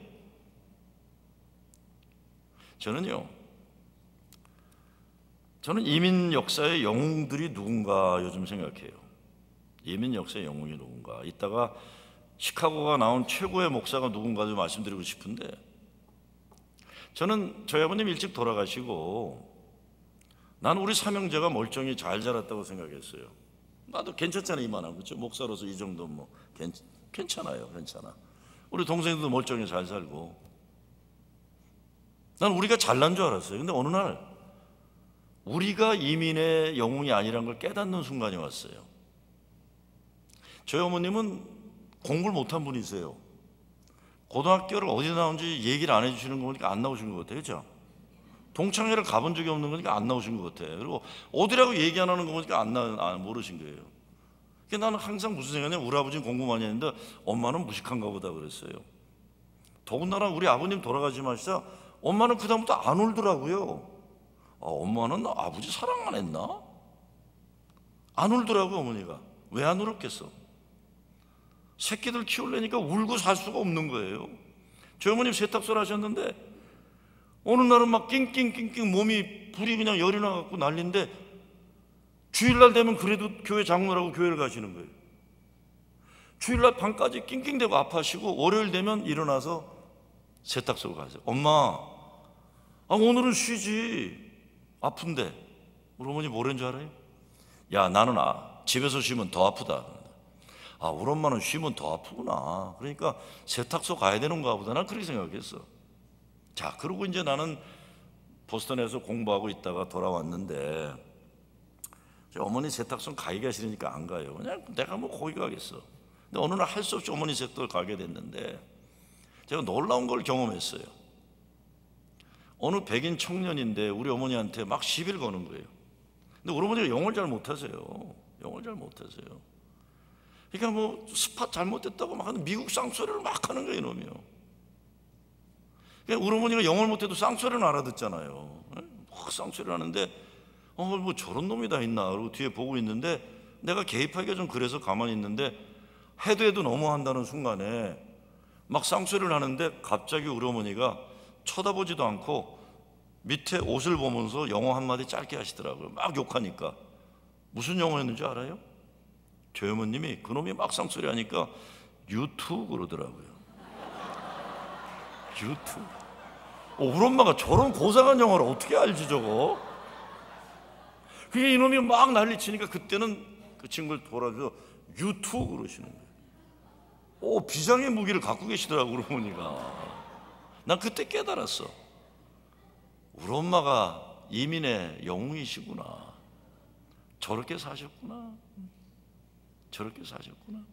저는 이민 역사의 영웅들이 누군가 요즘 생각해요. 이민 역사의 영웅이 누군가. 이따가 시카고가 나온 최고의 목사가 누군가 좀 말씀드리고 싶은데, 저는 저희 아버님 일찍 돌아가시고 나는 우리 삼형제가 멀쩡히 잘 자랐다고 생각했어요. 나도 괜찮잖아, 이만하고. 그렇죠? 목사로서 이 정도 뭐 괜찮아요. 괜찮아. 우리 동생들도 멀쩡히 잘 살고. 난 우리가 잘난 줄 알았어요. 근데 어느 날 우리가 이민의 영웅이 아니란 걸 깨닫는 순간이 왔어요. 저희 어머님은 공부를 못한 분이세요. 고등학교를 어디 나온지 얘기를 안 해주시는 거 보니까 안 나오신 것 같아요. 그렇죠? 동창회를 가본 적이 없는 거니까 안 나오신 것 같아요. 그리고 어디라고 얘기 안 하는 거 보니까 모르신 거예요. 그러니까 나는 항상 무슨 생각이냐, 우리 아버지는 공부 많이 했는데 엄마는 무식한가 보다 그랬어요. 더군다나 우리 아버님 돌아가지 마시자 엄마는 그 다음부터 안 울더라고요. 엄마는 아버지 사랑 안 했나? 안 울더라고요. 어머니가. 왜 안 울었겠어? 새끼들 키우려니까 울고 살 수가 없는 거예요. 저희 어머님 세탁소를 하셨는데 어느 날은 막 낑낑낑낑 몸이 불이 그냥 열이 나갖고 난리인데 주일날 되면 그래도 교회 장로라고 교회를 가시는 거예요. 주일날 밤까지 낑낑대고 아파하시고 월요일 되면 일어나서 세탁소로 가세요. 엄마, 오늘은 쉬지. 아픈데. 우리 어머니 뭐라는 줄 알아요? 야, 나는 집에서 쉬면 더 아프다. 우리 엄마는 쉬면 더 아프구나. 그러니까 세탁소 가야 되는가 보다. 난 그렇게 생각했어. 자, 그러고 이제 나는 보스턴에서 공부하고 있다가 돌아왔는데 어머니 세탁소 가기가 싫으니까 안 가요. 그냥 내가 뭐 거기 가겠어. 근데 어느 날 할 수 없이 어머니 세탁소를 가게 됐는데 제가 놀라운 걸 경험했어요. 어느 백인 청년인데 우리 어머니한테 막 시비를 거는 거예요. 근데 우리 어머니가 영어를 잘 못하세요. 영어를 잘 못하세요. 그러니까 뭐 스팟 잘못됐다고 막 하는 미국 쌍소리를 막 하는 거예요, 이놈이요. 그러니까 우리 어머니가 영어를 못해도 쌍소리는 알아듣잖아요. 막 쌍소리를 하는데 뭐 저런 놈이 다 있나 그러고 뒤에 보고 있는데 내가 개입하기가 좀 그래서 가만히 있는데 해도 너무한다는 순간에 막 쌍소리를 하는데 갑자기 우리 어머니가 쳐다보지도 않고 밑에 옷을 보면서 영어 한마디 짧게 하시더라고요. 막 욕하니까. 무슨 영어였는지 알아요? 저희 어머님이 그놈이 막 쌍소리 하니까 유튜브 그러더라고요. 유튜브. 우리 엄마가 저런 고상한 영어를 어떻게 알지 저거? 그게 이놈이 막 난리치니까 그때는 그 친구를 돌아서 유튜브 그러시는 거예요. 비장의 무기를 갖고 계시더라고 우리 어머니가. 난 그때 깨달았어. 우리 엄마가 이민의 영웅이시구나. 저렇게 사셨구나. 저렇게 사셨구나.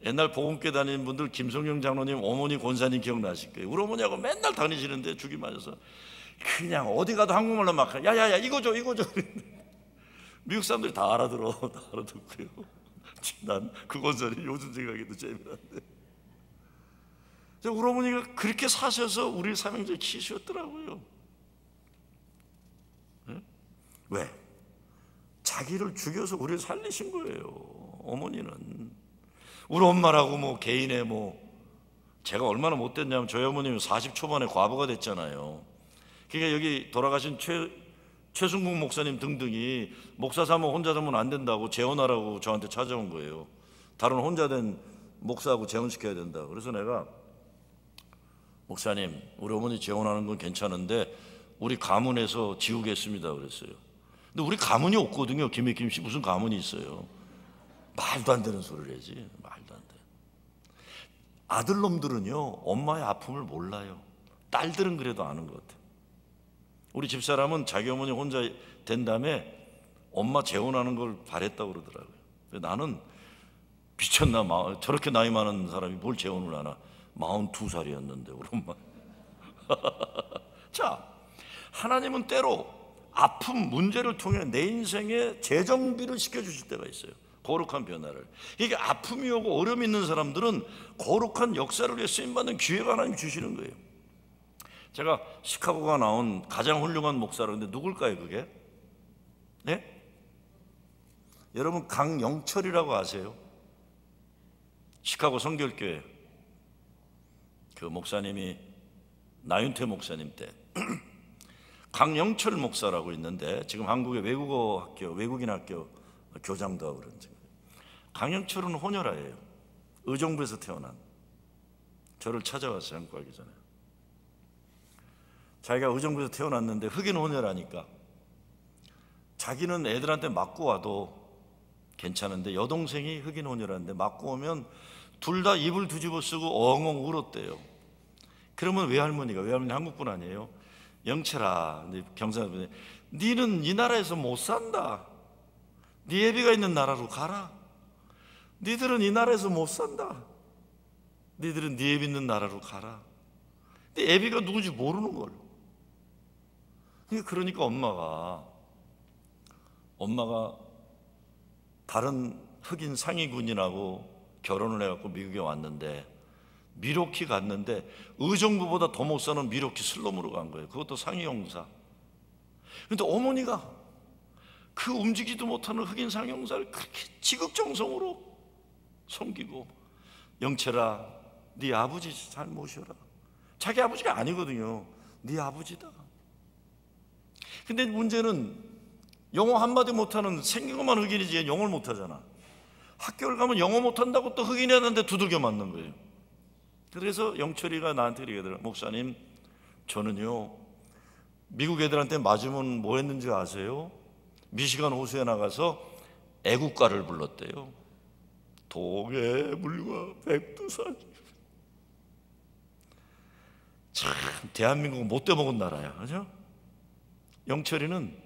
옛날 복음교회 다니는 분들 김성영 장로님 어머니 권사님 기억나실 거예요. 우리 어머니하고 맨날 다니시는데 죽이 맞아서 그냥 어디 가도 한국말로 막 야야야 이거 줘 이거 줘. 미국 사람들이 다 알아들어. 다 알아듣고요. 난 그 권사님 요즘 생각해도 재미난데 우리 어머니가 그렇게 사셔서 우리 삼형제 키우셨더라고요. 네? 왜? 자기를 죽여서 우리를 살리신 거예요. 어머니는 우리 엄마라고 뭐 개인의 뭐 제가 얼마나 못됐냐면 저희 어머님은 40 초반에 과부가 됐잖아요. 그러니까 여기 돌아가신 최순국 목사님 등등이 목사 삼아 혼자 되면 안 된다고 재혼하라고 저한테 찾아온 거예요. 다른 혼자 된 목사하고 재혼시켜야 된다. 그래서 내가 목사님 우리 어머니 재혼하는 건 괜찮은데 우리 가문에서 지우겠습니다 그랬어요. 근데 우리 가문이 없거든요. 김혜김 씨 무슨 가문이 있어요. 말도 안 되는 소리를 하지. 말도 안 돼. 아들놈들은요 엄마의 아픔을 몰라요. 딸들은 그래도 아는 것 같아요. 우리 집사람은 자기 어머니 혼자 된 다음에 엄마 재혼하는 걸 바랬다고 그러더라고요. 나는 미쳤나 저렇게 나이 많은 사람이 뭘 재혼을 하나. 42살이었는데 우리 엄마. 자, 하나님은 때로 아픔 문제를 통해 내 인생에 재정비를 시켜주실 때가 있어요. 거룩한 변화를. 이게 아픔이 오고 어려움이 있는 사람들은 거룩한 역사를 위해 쓰임받는 기회가 하나님 주시는 거예요. 제가 시카고가 나온 가장 훌륭한 목사라는데 누굴까요 그게? 네? 여러분 강영철이라고 아세요? 시카고 성결교회 그 목사님이 나윤태 목사님 때 강영철 목사라고 있는데 지금 한국의 외국어 학교 외국인 학교 교장도 하고 그런 친구. 강영철은 혼혈아예요. 의정부에서 태어난. 저를 찾아왔어요. 한국 가기 전에. 자기가 의정부에서 태어났는데 흑인 혼혈하니까 자기는 애들한테 맞고 와도 괜찮은데 여동생이 흑인 혼혈하는데 맞고 오면 둘 다 입을 뒤집어 쓰고 엉엉 울었대요. 그러면 외할머니 한국분 아니에요. 영철아, 경상도분이 니는 이 나라에서 못 산다. 네 애비가 있는 나라로 가라. 니들은 이 나라에서 못 산다. 니들은 네 애비 있는 나라로 가라. 근데 애비가 누군지 모르는 걸. 그러니까 엄마가 다른 흑인 상위군인하고 결혼을 해갖고 미국에 왔는데 미로키 갔는데 의정부보다 더 못 사는 미로키 슬럼으로 간 거예요. 그것도 상위 형사. 그런데 어머니가 그 움직이지도 못하는 흑인 상위 형사를 그렇게 지극정성으로 섬기고 영철아 네 아버지 잘 모셔라. 자기 아버지가 아니거든요. 네 아버지다. 근데 문제는 영어 한마디 못하는 생긴 것만 흑인이지 영어를 못하잖아. 학교를 가면 영어 못한다고 또 흑인이 하는데 두들겨 맞는 거예요. 그래서 영철이가 나한테 이러더라. 목사님 저는요 미국 애들한테 맞으면 뭐 했는지 아세요? 미시간 호수에 나가서 애국가를 불렀대요. 동해물과 백두산. 참 대한민국은 못돼 먹은 나라야. 그죠? 영철이는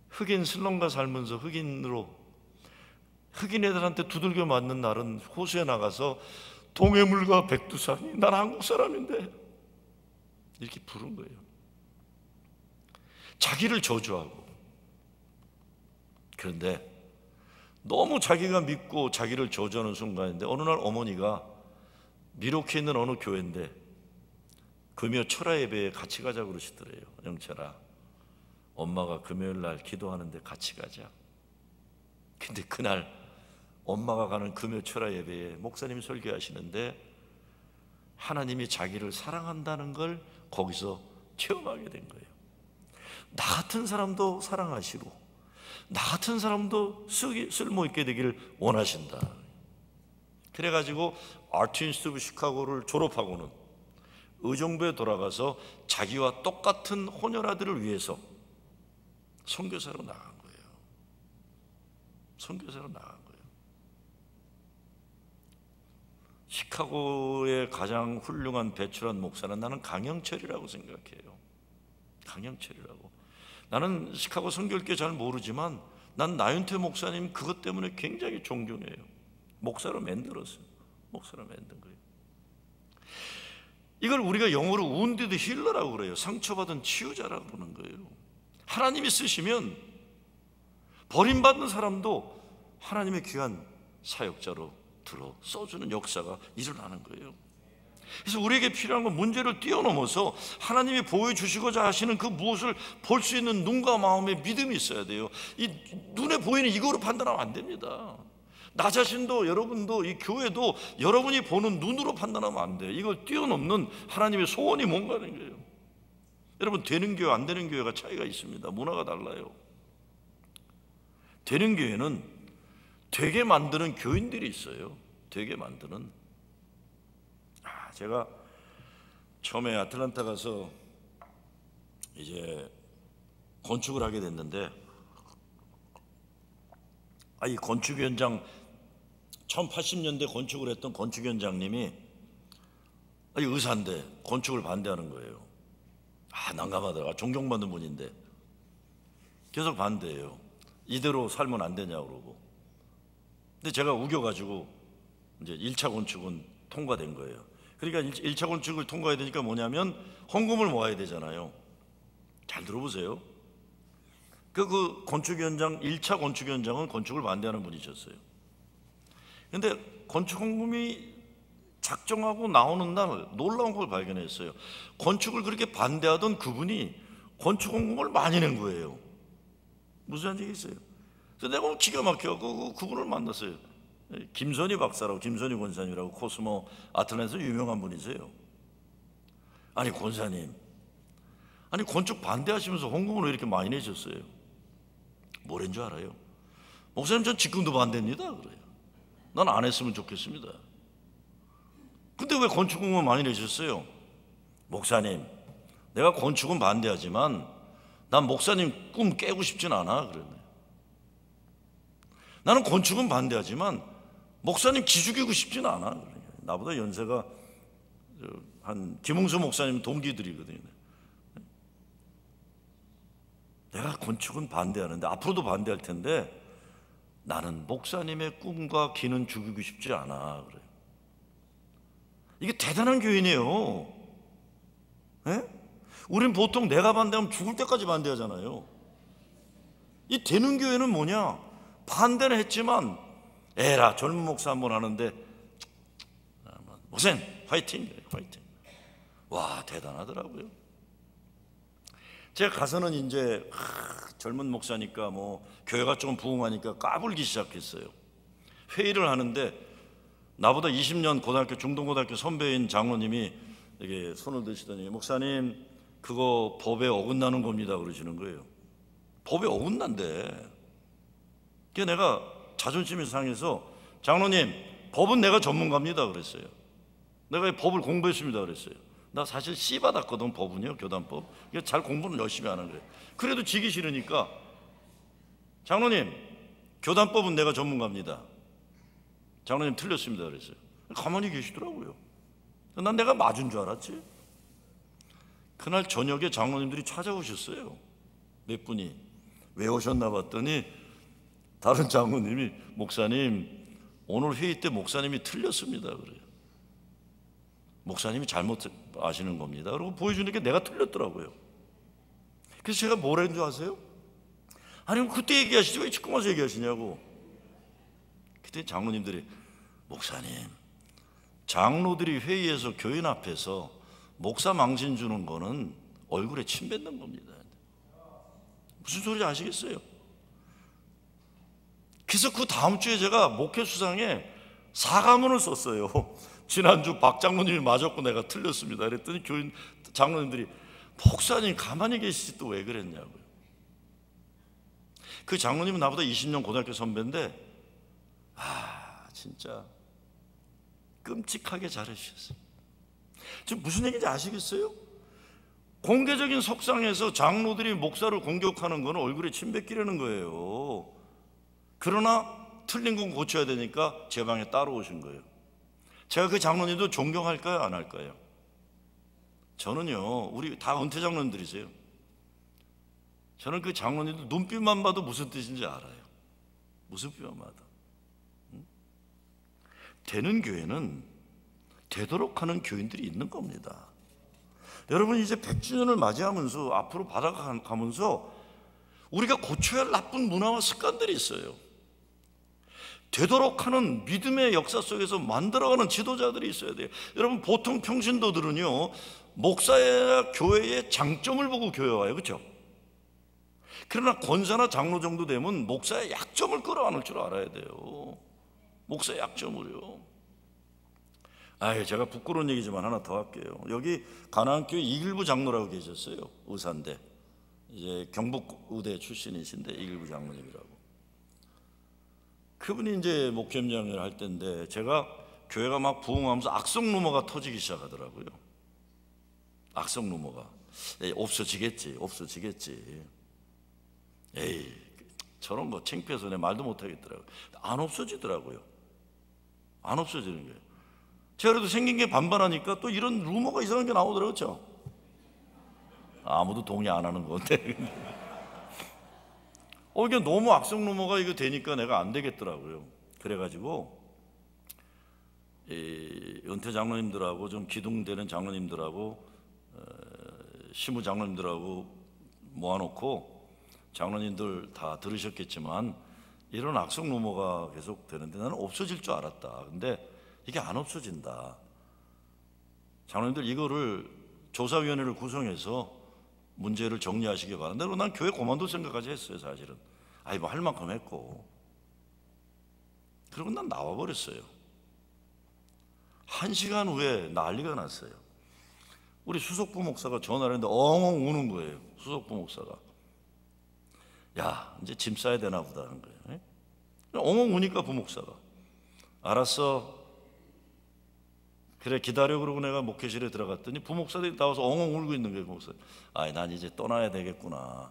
흑인 슬럼가 살면서 흑인 애들한테 두들겨 맞는 날은 호수에 나가서 동해물과 백두산이 난 한국 사람인데 이렇게 부른 거예요. 자기를 저주하고. 그런데 너무 자기가 믿고 자기를 저주하는 순간인데 어느 날 어머니가 미로키에 있는 어느 교회인데 금요 철야 예배에 같이 가자고 그러시더래요. 영철아, 엄마가 금요일 날 기도하는데 같이 가자. 근데 그날 엄마가 가는 금요 철야 예배에 목사님이 설교하시는데 하나님이 자기를 사랑한다는 걸 거기서 체험하게 된 거예요. 나 같은 사람도 사랑하시고 나 같은 사람도 쓸모있게 되기를 원하신다. 그래가지고 아트 인스티튜트 시카고를 졸업하고는 의정부에 돌아가서 자기와 똑같은 혼혈아들을 위해서 선교사로 나간 거예요. 선교사로 나간 거예요. 시카고의 가장 훌륭한 배출한 목사는 나는 강영철이라고 생각해요. 강영철이라고. 나는 시카고 선교일교 잘 모르지만 난 나윤태 목사님 그것 때문에 굉장히 존경해요. 목사로 만들었어요. 목사로 만든 거예요. 이걸 우리가 영어로 wounded healer라고 그래요. 상처받은 치유자라고 그러는 거예요. 하나님이 쓰시면 버림받는 사람도 하나님의 귀한 사역자로 들어 써주는 역사가 일어나는 거예요. 그래서 우리에게 필요한 건 문제를 뛰어넘어서 하나님이 보여주시고자 하시는 그 무엇을 볼 수 있는 눈과 마음의 믿음이 있어야 돼요. 이 눈에 보이는 이거로 판단하면 안 됩니다. 나 자신도 여러분도 이 교회도 여러분이 보는 눈으로 판단하면 안 돼요. 이걸 뛰어넘는 하나님의 소원이 뭔가는 거예요. 여러분, 되는 교회 안 되는 교회가 차이가 있습니다. 문화가 달라요. 되는 교회는 되게 만드는 교인들이 있어요. 되게 만드는. 제가 처음에 아틀란타 가서 이제 건축을 하게 됐는데 이 건축 현장 1880년대 건축을 했던 건축 현장님이 의사인데 건축을 반대하는 거예요. 난감하더라. 존경받는 분인데 계속 반대해요. 이대로 살면 안 되냐고 그러고. 근데 제가 우겨가지고 이제 1차 건축은 통과된 거예요. 그러니까 1차 건축을 통과해야 되니까 뭐냐면 헌금을 모아야 되잖아요. 잘 들어보세요. 그 건축 현장 1차 건축 현장은 건축을 반대하는 분이셨어요. 근데 건축 헌금이 작정하고 나오는 날 놀라운 걸 발견했어요. 건축을 그렇게 반대하던 그분이 건축 헌금을 많이 낸 거예요. 무슨 얘기 있어요? 그래서 내가 기가 막혀서 그분을 만났어요. 김선희 박사라고, 김선희 권사님이라고 코스모 아틀란타에서 유명한 분이세요. 아니 권사님, 아니 건축 반대하시면서 헌금을 왜 이렇게 많이 내셨어요? 뭐란 줄 알아요? 목사님, 전 지금도 반대입니다. 그래요. 난 안 했으면 좋겠습니다. 근데 왜 건축 헌금을 많이 내셨어요? 목사님, 내가 건축은 반대하지만 난 목사님 꿈 깨고 싶진 않아. 그러네. 나는 건축은 반대하지만 목사님 기죽이고 싶진 않아. 그러니까 나보다 연세가 한 김홍수 목사님 동기들이거든요. 내가 건축은 반대하는데 앞으로도 반대할 텐데 나는 목사님의 꿈과 기는 죽이고 싶지 않아. 그래요. 이게 대단한 교인이에요. 네? 우린 보통 내가 반대하면 죽을 때까지 반대하잖아요. 이 되는 교회는 뭐냐? 반대는 했지만 에라 젊은 목사 한번 하는데 목사님 화이팅, 화이팅. 와, 대단하더라고요. 제가 가서는 이제 젊은 목사니까 뭐 교회가 좀 부흥하니까 까불기 시작했어요. 회의를 하는데 나보다 20년 고등학교 중동고등학교 선배인 장로님이 이렇게 손을 드시더니 목사님 그거 법에 어긋나는 겁니다 그러시는 거예요. 법에 어긋난대. 그래서 내가 자존심이 상해서 장로님 법은 내가 전문가입니다 그랬어요. 내가 법을 공부했습니다 그랬어요. 나 사실 C 받았거든. 법은요, 교단법. 잘 공부는 열심히 하는 거예요. 그래도 지기 싫으니까 장로님 교단법은 내가 전문가입니다. 장로님 틀렸습니다 그랬어요. 가만히 계시더라고요. 난 내가 맞은 줄 알았지. 그날 저녁에 장로님들이 찾아오셨어요. 몇 분이. 왜 오셨나 봤더니 다른 장로님이 목사님 오늘 회의 때 목사님이 틀렸습니다 그래요. 목사님이 잘못 아시는 겁니다. 그리고 보여주니까 내가 틀렸더라고요. 그래서 제가 뭐라 했는 줄 아세요? 아니 그때 얘기하시지 왜 지금 와서 얘기하시냐고. 그때 장로님들이 목사님, 장로들이 회의에서 교인 앞에서 목사 망신 주는 거는 얼굴에 침 뱉는 겁니다. 무슨 소리인지 아시겠어요? 그래서 그 다음 주에 제가 목회 수상에 사과문을 썼어요. 지난주 박 장로님이 맞았고 내가 틀렸습니다. 그랬더니 교인 장로님들이 목사님 가만히 계시지 또 왜 그랬냐고요. 그 장로님은 나보다 20년 고등학교 선배인데 진짜 끔찍하게 잘해주셨어요. 지금 무슨 얘기인지 아시겠어요? 공개적인 석상에서 장로들이 목사를 공격하는 건 얼굴에 침 뱉기라는 거예요. 그러나 틀린 건 고쳐야 되니까 제 방에 따로 오신 거예요. 제가 그 장로님도 존경할까요? 안 할까요? 저는요, 우리 다 은퇴 장로님들이세요. 저는 그 장로님들 눈빛만 봐도 무슨 뜻인지 알아요. 무슨 빛만 봐도. 되는 교회는 되도록 하는 교인들이 있는 겁니다. 여러분 이제 100주년을 맞이하면서 앞으로 받아가면서 우리가 고쳐야 할 나쁜 문화와 습관들이 있어요. 되도록 하는 믿음의 역사 속에서 만들어가는 지도자들이 있어야 돼요. 여러분 보통 평신도들은요 목사야 교회의 장점을 보고 교회 와요. 그렇죠? 그러나 권사나 장로 정도 되면 목사의 약점을 끌어안을 줄 알아야 돼요. 목사의 약점을요. 제가 부끄러운 얘기지만 하나 더 할게요. 여기 가나안교회 이길부 장로라고 계셨어요. 의사인데 이제 경북의대 출신이신데 이길부 장로님이라고. 그분이 이제 목회임장을 할 때인데 제가 교회가 막 부흥하면서 악성 루머가 터지기 시작하더라고요. 악성 루머가 없어지겠지. 에이 저런 거 창피해서 내 말도 못하겠더라고요. 안 없어지더라고요. 안 없어지는 거예요. 제가 그래도 생긴 게 반반하니까 또 이런 루머가 이상한 게 나오더라고요. 그렇죠? 아무도 동의 안 하는 건데 이게 너무 악성 루머가 이거 되니까 내가 안 되겠더라고요. 그래가지고 이 은퇴 장로님들하고 좀 기둥되는 장로님들하고 시무 장로님들하고 모아놓고 장로님들 다 들으셨겠지만 이런 악성 루머가 계속 되는데 나는 없어질 줄 알았다. 근데 이게 안 없어진다. 장로님들 이거를 조사위원회를 구성해서 문제를 정리하시기 바란다. 그리고 난 교회 그만둘 생각까지 했어요. 사실은 뭐 할 만큼 했고. 그리고 난 나와버렸어요. 1시간 후에 난리가 났어요. 우리 수석부 목사가 전화를 했는데 엉엉 우는 거예요. 수석부 목사가 이제 짐 싸야 되나 보다 하는 거예요. 엉엉 우니까 부목사가 알았어 그래 기다려. 그러고 내가 목회실에 들어갔더니 부목사들이 나와서 엉엉 울고 있는 거예요. 부목사 난 이제 떠나야 되겠구나.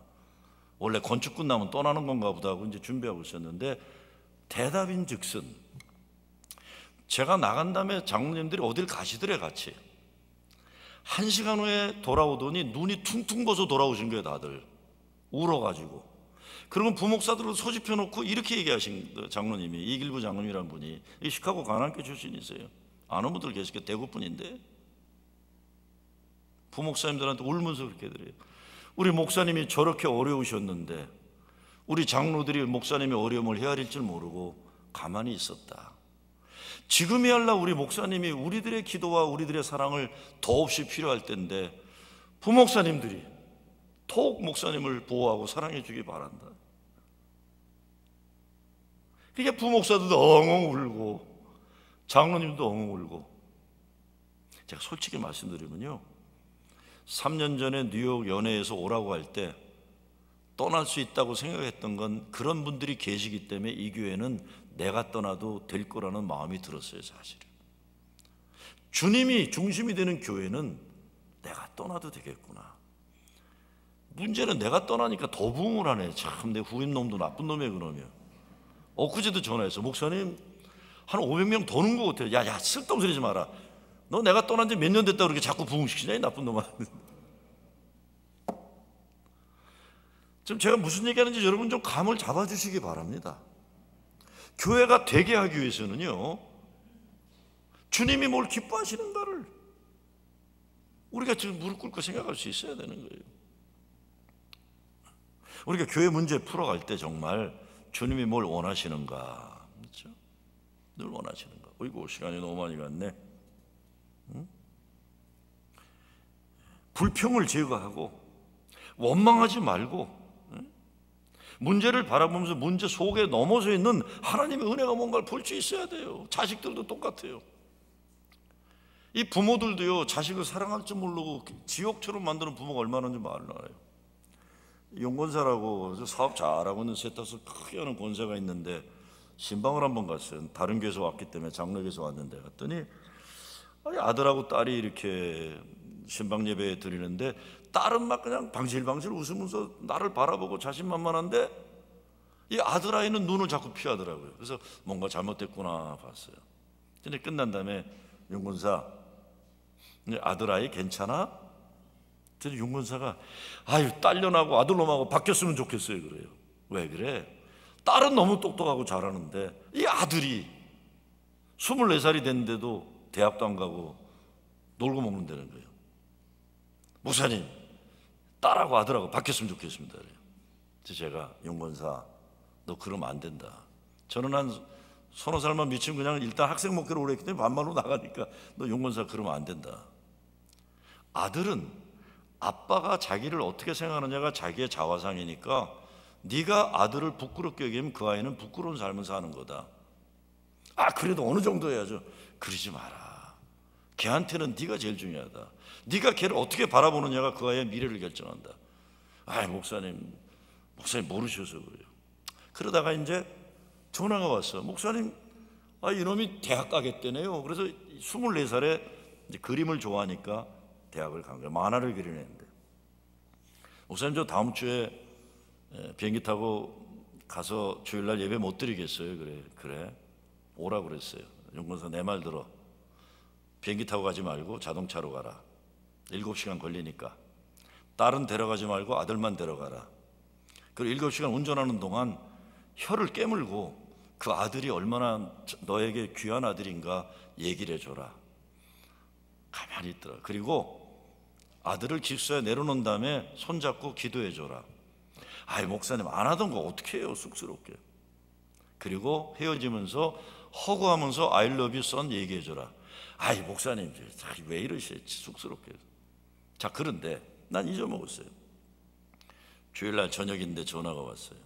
원래 건축 끝나면 떠나는 건가 보다 하고 이제 준비하고 있었는데 대답인 즉슨 제가 나간 다음에 장로님들이 어딜 가시더래 같이. 1시간 후에 돌아오더니 눈이 퉁퉁 벗어 돌아오신 거예요. 다들 울어가지고. 그러면 부목사들을 소집해놓고 이렇게 얘기하신 장로님이 이길부 장로님이라는 분이 시카고 가나안교회 출신이세요. 아는 분들 계실 게 대구뿐인데 부목사님들한테 울면서 그렇게 드려요. 우리 목사님이 저렇게 어려우셨는데 우리 장로들이 목사님의 어려움을 헤아릴 줄 모르고 가만히 있었다. 지금이야말로 우리 목사님이 우리들의 기도와 우리들의 사랑을 더없이 필요할 때인데 부목사님들이 더욱 목사님을 보호하고 사랑해 주기 바란다. 그러니까 부목사들도 엉엉 울고 장로님도 엉엉 울고. 제가 솔직히 말씀드리면요 3년 전에 뉴욕 연회에서 오라고 할 때 떠날 수 있다고 생각했던 건 그런 분들이 계시기 때문에 이 교회는 내가 떠나도 될 거라는 마음이 들었어요. 사실은 주님이 중심이 되는 교회는 내가 떠나도 되겠구나. 문제는 내가 떠나니까 더 부흥을 하네. 참 내 후임 놈도 나쁜 놈이야 그러면. 엊그제도 전화해서 목사님 한 500명 더 넣은 것 같아요. 야 쓸데없는 소리 하지 마라. 너 내가 떠난 지 몇 년 됐다고 그렇게 자꾸 부흥시키냐 이 나쁜 놈아. 지금 제가 무슨 얘기하는지 여러분 좀 감을 잡아주시기 바랍니다. 교회가 되게 하기 위해서는요 주님이 뭘 기뻐하시는가를 우리가 지금 무릎 꿇고 생각할 수 있어야 되는 거예요. 우리가 교회 문제 풀어갈 때 정말 주님이 뭘 원하시는가, 그렇죠? 늘 원하시는가. 어이구, 시간이 너무 많이 갔네. 응? 불평을 제거하고 원망하지 말고, 응? 문제를 바라보면서 문제 속에 넘어서 있는 하나님의 은혜가 뭔가를 볼 수 있어야 돼요. 자식들도 똑같아요. 이 부모들도요, 자식을 사랑할 줄 모르고 지옥처럼 만드는 부모가 얼마나 있는지 알아요. 용건사라고 사업 잘하고 있는 세탁소 크게 하는 권사가 있는데 신방을 한번 갔어요. 다른 교회에서 왔기 때문에 장로교에서 왔는데 갔더니 아들하고 딸이 이렇게 신방 예배 드리는데 딸은 막 그냥 방실방실 웃으면서 나를 바라보고 자신만만한데 이 아들아이는 눈을 자꾸 피하더라고요. 그래서 뭔가 잘못됐구나 봤어요. 근데 끝난 다음에 용건사, 아들아이 괜찮아? 그래서 용건사가 아유, 딸년하고 아들놈하고 바뀌었으면 좋겠어요. 그래요. 왜 그래? 딸은 너무 똑똑하고 잘하는데 이 아들이 24살이 됐는데도 대학도 안 가고 놀고 먹는다는 거예요. 목사님, 딸하고 아들하고 바뀌었으면 좋겠습니다. 그래요. 그래서 제가 용건사, 너 그러면 안 된다. 저는 한 서너 살만 미치면 그냥 일단 학생 목회로 오래 했기 때문에 반말로 나가니까 너 용건사 그러면 안 된다. 아들은 아빠가 자기를 어떻게 생각하느냐가 자기의 자화상이니까 네가 아들을 부끄럽게 여기면 그 아이는 부끄러운 삶을 사는 거다. 아, 그래도 어느 정도 해야죠. 그러지 마라. 걔한테는 네가 제일 중요하다. 네가 걔를 어떻게 바라보느냐가 그 아이의 미래를 결정한다. 아, 목사님 모르셔서 그래요. 그러다가 이제 전화가 왔어. 목사님, 이놈이 대학 가겠다네요. 그래서 24살에 이제 그림을 좋아하니까 대학을 간 거예요. 만화를 그리는데 목사님, 저 다음 주에 비행기 타고 가서 주일날 예배 못 드리겠어요. 그래 오라 그랬어요. 용건사, 내 말 들어. 비행기 타고 가지 말고 자동차로 가라. 7시간 걸리니까. 딸은 데려가지 말고 아들만 데려가라. 그리고 7시간 운전하는 동안 혀를 깨물고 그 아들이 얼마나 너에게 귀한 아들인가 얘기를 해줘라. 가만히 있더라. 그리고 아들을 기숙사에 내려놓은 다음에 손잡고 기도해줘라. 아이, 목사님 안 하던 거 어떻게 해요, 쑥스럽게. 그리고 헤어지면서 허구하면서 I love you son 얘기해줘라. 아이, 목사님 왜 이러시지, 쑥스럽게. 자, 그런데 난 잊어먹었어요. 주일날 저녁인데 전화가 왔어요.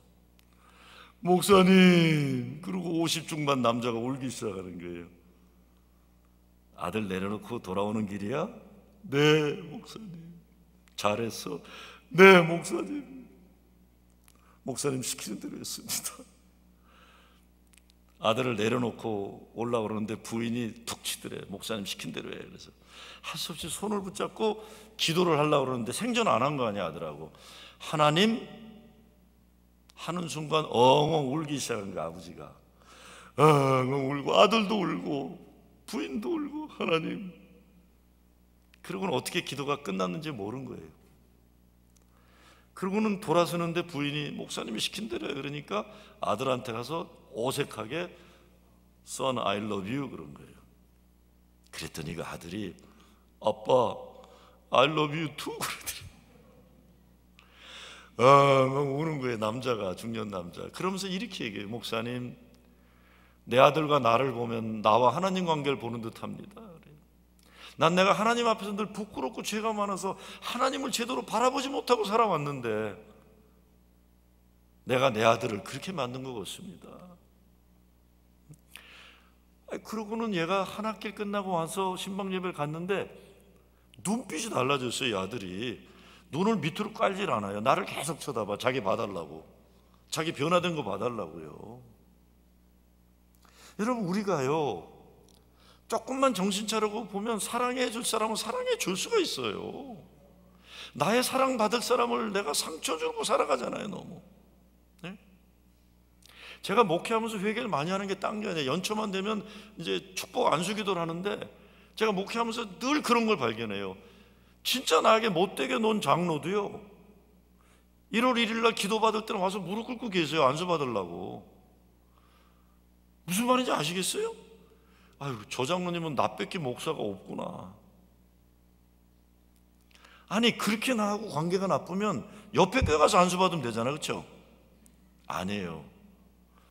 목사님, 그리고 50 중반 남자가 울기 시작하는 거예요. 아들 내려놓고 돌아오는 길이야? 네, 목사님. 잘했어. 네, 목사님. 목사님 시키는 대로 했습니다. 아들을 내려놓고 올라오는데 부인이 툭 치더래. 목사님 시킨 대로 해. 그래서 할 수 없이 손을 붙잡고 기도를 하려고 그러는데 생전 안 한 거 아니야, 아들하고. 하나님 하는 순간 엉엉 울기 시작한 거야, 아버지가. 엉엉 울고 아들도 울고 부인도 울고. 하나님. 그러고는 어떻게 기도가 끝났는지 모른 거예요. 그러고는 돌아서는데 부인이 목사님이 시킨 대로 해. 그러니까 아들한테 가서 어색하게 Son, I love you 그런 거예요. 그랬더니 그 아들이 아빠, I love you too 그러더니 우는 거예요. 남자가, 중년 남자. 그러면서 이렇게 얘기해요. 목사님, 내 아들과 나를 보면 나와 하나님 관계를 보는 듯합니다. 난 내가 하나님 앞에서 늘 부끄럽고 죄가 많아서 하나님을 제대로 바라보지 못하고 살아왔는데 내가 내 아들을 그렇게 만든 것 같습니다. 그러고는 얘가 한 학기 끝나고 와서 신방 예배를 갔는데 눈빛이 달라졌어요. 이 아들이 눈을 밑으로 깔질 않아요. 나를 계속 쳐다봐. 자기 봐달라고. 자기 변화된 거 봐달라고요. 여러분, 우리가요 조금만 정신 차리고 보면 사랑해 줄 사람은 사랑해 줄 수가 있어요. 나의 사랑받을 사람을 내가 상처 주고 살아가잖아요, 너무. 네? 제가 목회하면서 회개를 많이 하는 게 딴 게 아니에요. 연초만 되면 이제 축복 안수기도를 하는데 제가 목회하면서 늘 그런 걸 발견해요. 진짜 나에게 못되게 논 장로도요 1월 1일 날 기도받을 때는 와서 무릎 꿇고 계세요. 안수 받으려고. 무슨 말인지 아시겠어요? 아유, 저 장로님은 나 뺏기 목사가 없구나. 아니 그렇게 나하고 관계가 나쁘면 옆에 교회 가서 안수 받으면 되잖아, 그렇죠? 아니에요.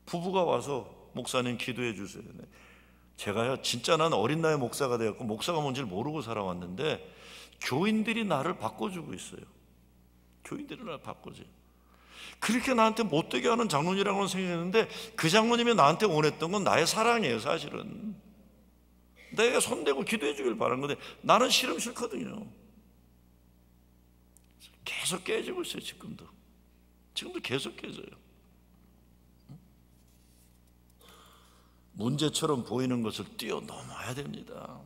부부가 와서 목사님 기도해 주세요. 제가요 진짜 난 어린 나이 목사가 되었고 목사가 뭔지를 모르고 살아왔는데 교인들이 나를 바꿔주고 있어요. 교인들이 나를 바꿔줘요. 그렇게 나한테 못되게 하는 장로님이라고는 생각했는데 그 장로님이 나한테 원했던 건 나의 사랑이에요. 사실은 내가 손대고 기도해 주길 바라는 건데 나는 싫거든요. 계속 깨지고 있어요. 지금도 계속 깨져요. 문제처럼 보이는 것을 뛰어넘어야 됩니다.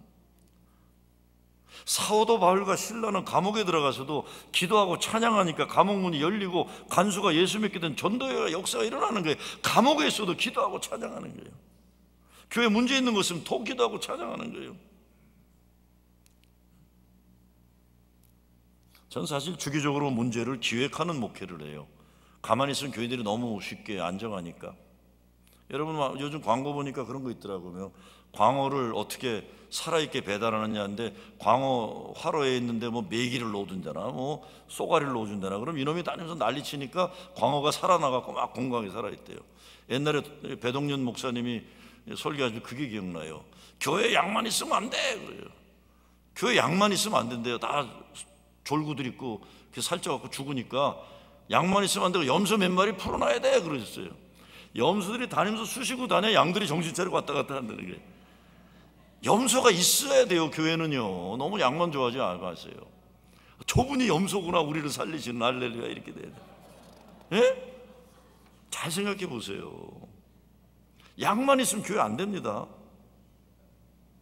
사도 바울과 실라는 감옥에 들어가서도 기도하고 찬양하니까 감옥 문이 열리고 간수가 예수 믿게 된 전도의 역사가 일어나는 거예요. 감옥에 있어도 기도하고 찬양하는 거예요. 교회 문제 있는 것은 더 기도하고 찬양하는 거예요. 전 사실 주기적으로 문제를 기획하는 목회를 해요. 가만히 있으면 교회들이 너무 쉽게 안정하니까. 여러분 요즘 광고 보니까 그런 거 있더라고요. 광어를 어떻게 살아있게 배달하느냐인데 광어 화로에 있는데 뭐 메기를 넣어준다나 뭐 쏘가리를 넣어준다나 그럼 이놈이 다니면서 난리치니까 광어가 살아나갖고 막 건강하게 살아있대요. 옛날에 배동년 목사님이 설교하실 그게 기억나요. 교회 양만 있으면 안 돼 그래요. 교회 양만 있으면 안 된대요. 다 졸구들 있고 살쪄갖고 죽으니까 양만 있으면 안 되고 염소 몇 마리 풀어놔야 돼 그러셨어요. 염소들이 다니면서 쑤시고 다녀 양들이 정신 차리고 왔다 갔다 한다는 게. 염소가 있어야 돼요. 교회는요. 너무 양만 좋아하지 마세요. 저분이 염소구나 우리를 살리시는 할렐루야 이렇게 돼야 돼. 예? 잘 생각해 보세요. 양만 있으면 교회 안 됩니다.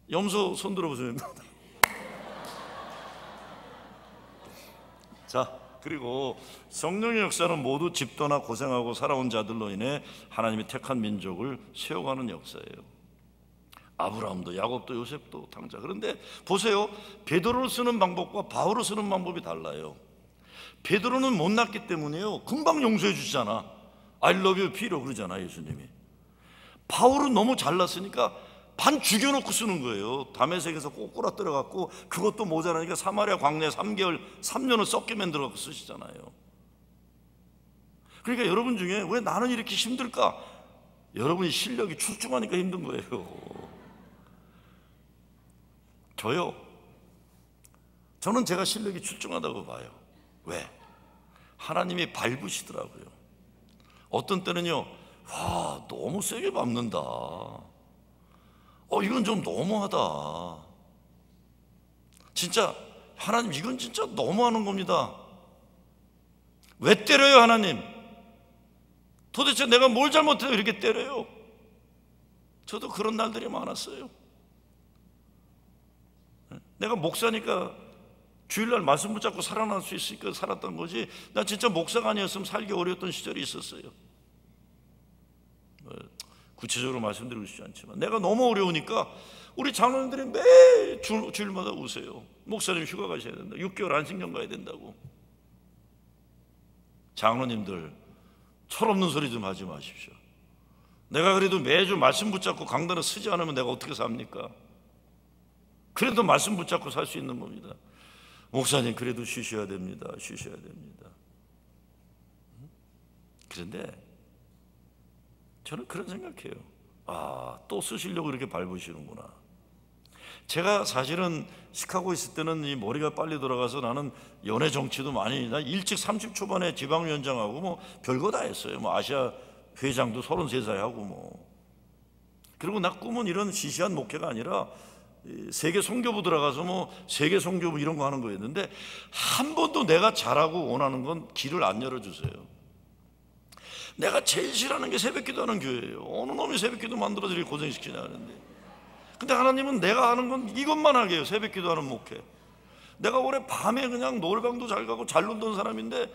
염소 손 들어보세요. 자, 그리고 성령의 역사는 모두 집 떠나 고생하고 살아온 자들로 인해 하나님이 택한 민족을 세워가는 역사예요. 아브라함도 야곱도 요셉도 당자. 그런데 보세요. 베드로를 쓰는 방법과 바울을 쓰는 방법이 달라요. 베드로는 못났기 때문에요. 금방 용서해 주시잖아. I love you 필요 그러잖아 예수님이. 바울은 너무 잘났으니까 반 죽여놓고 쓰는 거예요. 다메섹에서 꼬꾸라 들어갔고 그것도 모자라니까 사마리아 광야에 3년을 썩게 만들어서 쓰시잖아요. 그러니까 여러분 중에 왜 나는 이렇게 힘들까? 여러분이 실력이 출중하니까 힘든 거예요. 저는 제가 실력이 출중하다고 봐요. 왜? 하나님이 밟으시더라고요. 어떤 때는요, 와 너무 세게 밟는다. 이건 좀 너무하다. 진짜 하나님 이건 진짜 너무하는 겁니다. 왜 때려요 하나님? 도대체 내가 뭘 잘못해서 이렇게 때려요? 저도 그런 날들이 많았어요. 내가 목사니까 주일날 말씀 붙잡고 살아날 수 있으니까 살았던 거지 나 진짜 목사가 아니었으면 살기 어려웠던 시절이 있었어요. 구체적으로 말씀드리고 싶지 않지만 내가 너무 어려우니까 우리 장로님들이 매 주일마다 오세요. 목사님 휴가 가셔야 된다. 6개월 안식년 가야 된다고. 장로님들 철없는 소리 좀 하지 마십시오. 내가 그래도 매주 말씀 붙잡고 강단을 쓰지 않으면 내가 어떻게 삽니까? 그래도 말씀 붙잡고 살 수 있는 겁니다. 목사님 그래도 쉬셔야 됩니다. 쉬셔야 됩니다. 그런데 저는 그런 생각해요. 또 쓰시려고 이렇게 밟으시는구나. 제가 사실은 시카고 있을 때는 이 머리가 빨리 돌아가서 나는 연애 정치도 많이 나 일찍 30 초반에 지방위원장하고 뭐 별거 다 했어요. 뭐 아시아 회장도 33살 하고 뭐. 그리고 나 꿈은 이런 시시한 목회가 아니라 세계 선교부 들어가서 뭐 세계 선교부 이런 거 하는 거였는데 한 번도 내가 잘하고 원하는 건 길을 안 열어주세요. 내가 제일 싫어하는 게 새벽기도 하는 교회예요. 어느 놈이 새벽기도 만들어서 이렇게 고생시키냐 하는데 근데 하나님은 내가 하는 건 이것만 하게 해요. 새벽기도 하는 목회. 내가 올해 밤에 그냥 노래방도 잘 가고 잘 놀던 사람인데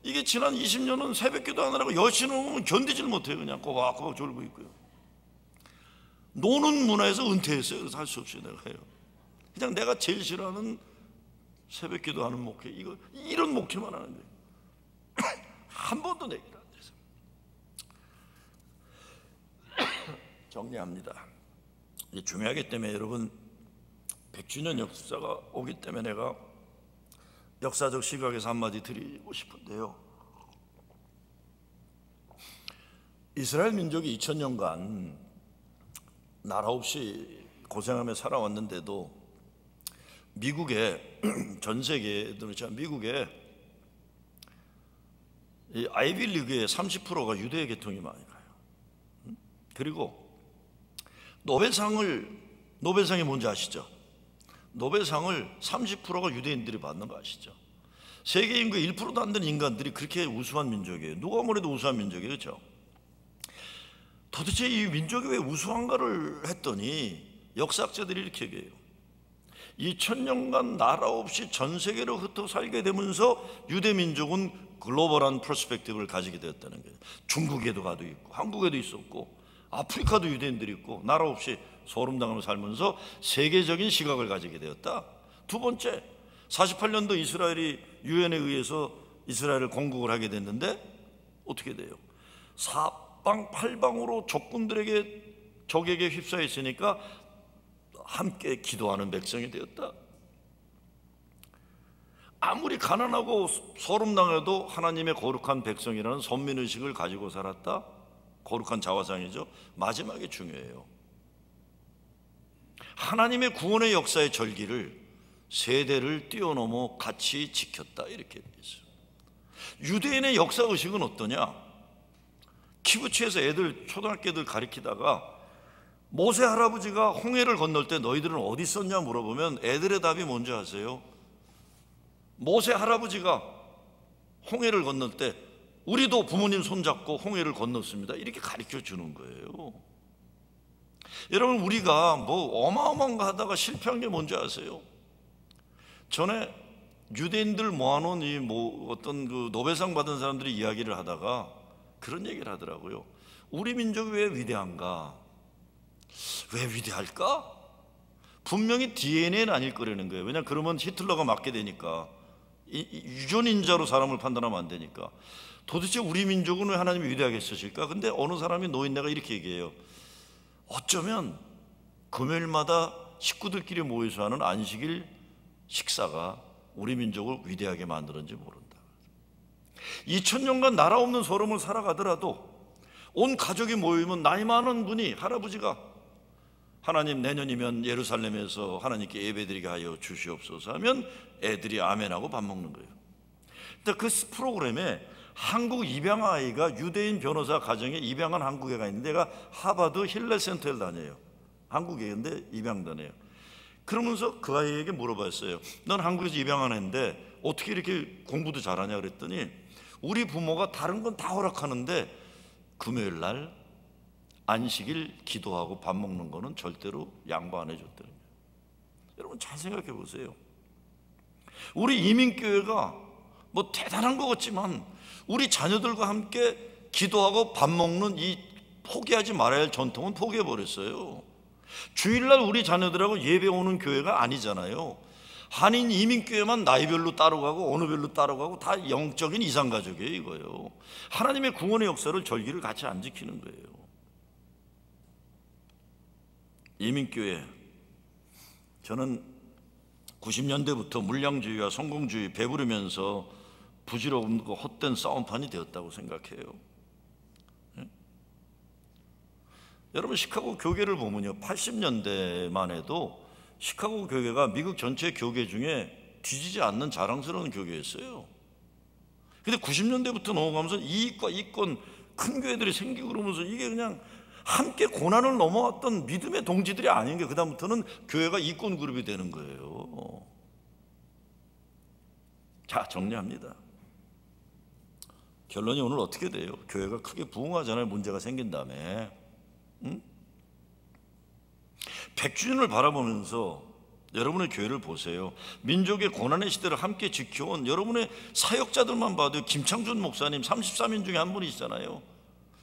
이게 지난 20년은 새벽기도 하느라고 여신을 오면 견디질 못해요. 그냥 꼬박꼬박 졸고 있고요. 노는 문화에서 은퇴했어요. 그래서 할 수 없이 내가 해요. 그냥 내가 제일 싫어하는 새벽기도 하는 목회 이런 목회만 하는데 한 번도 내기를 안 돼서 정리합니다. 이게 중요하기 때문에 여러분 100주년 역사가 오기 때문에 내가 역사적 시각에서 한마디 드리고 싶은데요, 이스라엘 민족이 2000년간 나라 없이 고생하며 살아왔는데도 미국의 전 세계에 미국의 이 아이비리그의 30%가 유대 계통이 많이 가요. 그리고 노벨상이 뭔지 아시죠? 노벨상을 30%가 유대인들이 받는 거 아시죠? 세계 인구 1%도 안 되는 인간들이 그렇게 우수한 민족이에요. 누가 뭐래도 우수한 민족이에요, 그렇죠? 도대체 이 민족이 왜 우수한가를 했더니 역사학자들이 이렇게 얘기해요. 2000년간 나라 없이 전 세계로 흩어 살게 되면서 유대 민족은 글로벌한 퍼스펙티브를 가지게 되었다는 거예요. 중국에도 가도 있고 한국에도 있었고 아프리카도 유대인들이 있고 나라 없이 소름당하며 살면서 세계적인 시각을 가지게 되었다. 두 번째, 48년도 이스라엘이 유엔에 의해서 이스라엘을 건국을 하게 됐는데 어떻게 돼요? 사방팔방으로 적에게 휩싸여 있으니까 함께 기도하는 백성이 되었다. 아무리 가난하고 소름당해도 하나님의 거룩한 백성이라는 선민의식을 가지고 살았다. 거룩한 자화상이죠. 마지막에 중요해요. 하나님의 구원의 역사의 절기를 세대를 뛰어넘어 같이 지켰다, 이렇게 되어 있어요. 유대인의 역사의식은 어떠냐? 키부츠에서 초등학교 애들 가리키다가 모세 할아버지가 홍해를 건널 때 너희들은 어디 있었냐 물어보면 애들의 답이 뭔지 아세요? 모세 할아버지가 홍해를 건널 때 우리도 부모님 손잡고 홍해를 건넜습니다, 이렇게 가르쳐 주는 거예요. 여러분, 우리가 뭐 어마어마한 거 하다가 실패한 게 뭔지 아세요? 전에 유대인들 모아놓은 어떤 그 노벨상 받은 사람들이 이야기를 하다가 그런 얘기를 하더라고요. 우리 민족이 왜 위대한가? 왜 위대할까? 분명히 DNA는 아닐 거라는 거예요. 왜냐하면 그러면 히틀러가 맞게 되니까, 유전인자로 사람을 판단하면 안 되니까. 도대체 우리 민족은 왜 하나님이 위대하게 쓰실까? 근데 어느 사람이 노인네가 이렇게 얘기해요. 어쩌면 금요일마다 식구들끼리 모여서 하는 안식일 식사가 우리 민족을 위대하게 만드는지 모른다. 2000년간 나라 없는 소름을 살아가더라도 온 가족이 모이면 나이 많은 분이, 할아버지가 하나님 내년이면 예루살렘에서 하나님께 예배드리게 하여 주시옵소서 하면 애들이 아멘하고 밥 먹는 거예요. 근데 그 프로그램에 한국 입양아이가 유대인 변호사 가정에 입양한 한국애가 있는데, 내가 하버드 힐레 센터를 다녀요. 한국애인데 입양 다녀요. 그러면서 그 아이에게 물어봤어요. 넌 한국에서 입양한 애인데 어떻게 이렇게 공부도 잘하냐 그랬더니, 우리 부모가 다른 건 다 허락하는데 금요일 날 안식일 기도하고 밥 먹는 거는 절대로 양보 안 해줬다는 거예요. 여러분 잘 생각해 보세요. 우리 이민교회가 뭐 대단한 것 같지만 우리 자녀들과 함께 기도하고 밥 먹는 이 포기하지 말아야 할 전통은 포기해버렸어요. 주일날 우리 자녀들하고 예배 오는 교회가 아니잖아요. 한인 이민교회만 나이별로 따라가고 어느 별로 따라가고 다 영적인 이상가족이에요, 이거요. 하나님의 구원의 역사를, 절기를 같이 안 지키는 거예요. 이민교회, 저는 90년대부터 물량주의와 성공주의 배부르면서 부질없는 거 헛된 싸움판이 되었다고 생각해요. 여러분, 시카고 교계를 보면요, 80년대만 해도 시카고 교계가 미국 전체 교계 중에 뒤지지 않는 자랑스러운 교계였어요. 근데 90년대부터 넘어가면서 이익과 이권, 큰 교회들이 생기고 그러면서 이게 그냥 함께 고난을 넘어왔던 믿음의 동지들이 아닌 게, 그다음부터는 교회가 이권 그룹이 되는 거예요. 자, 정리합니다. 결론이 오늘 어떻게 돼요? 교회가 크게 부흥하잖아요, 문제가 생긴 다음에. 100주년을 바라보면서 여러분의 교회를 보세요. 민족의 고난의 시대를 함께 지켜온 여러분의 사역자들만 봐도 김창준 목사님 33인 중에 한 분이시잖아요.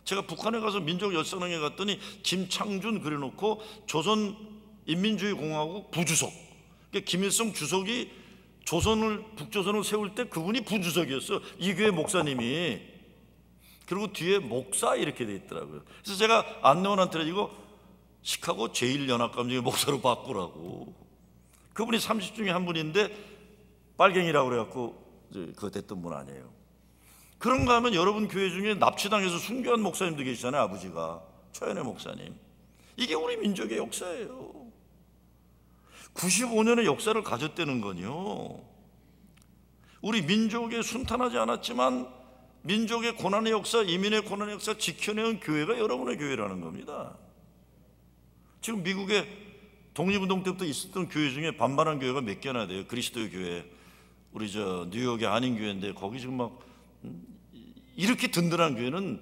제가 북한에 가서 민족 열성회에 갔더니 김창준 그려놓고 조선인민주의공화국 부주석, 그러니까 김일성 주석이 북조선을 세울 때 그분이 부주석이었어요, 이 교회 목사님이. 그리고 뒤에 목사 이렇게 돼 있더라고요. 그래서 제가 안내원한테 이거 시카고 제1연합감정의 목사로 바꾸라고. 그분이 30 중에 한 분인데 빨갱이라고 그래갖고 그거 됐던 분 아니에요. 그런가 하면 여러분 교회 중에 납치당해서 순교한 목사님도 계시잖아요. 아버지가 최현애 목사님. 이게 우리 민족의 역사예요. 95년의 역사를 가졌다는 건요, 우리 민족에 순탄하지 않았지만 민족의 고난의 역사, 이민의 고난의 역사 지켜내온 교회가 여러분의 교회라는 겁니다. 지금 미국에 독립운동 때부터 있었던 교회 중에 반반한 교회가 몇 개나 돼요. 그리스도의 교회, 우리 뉴욕의 한인교회인데 거기 지금 막 이렇게 든든한 교회는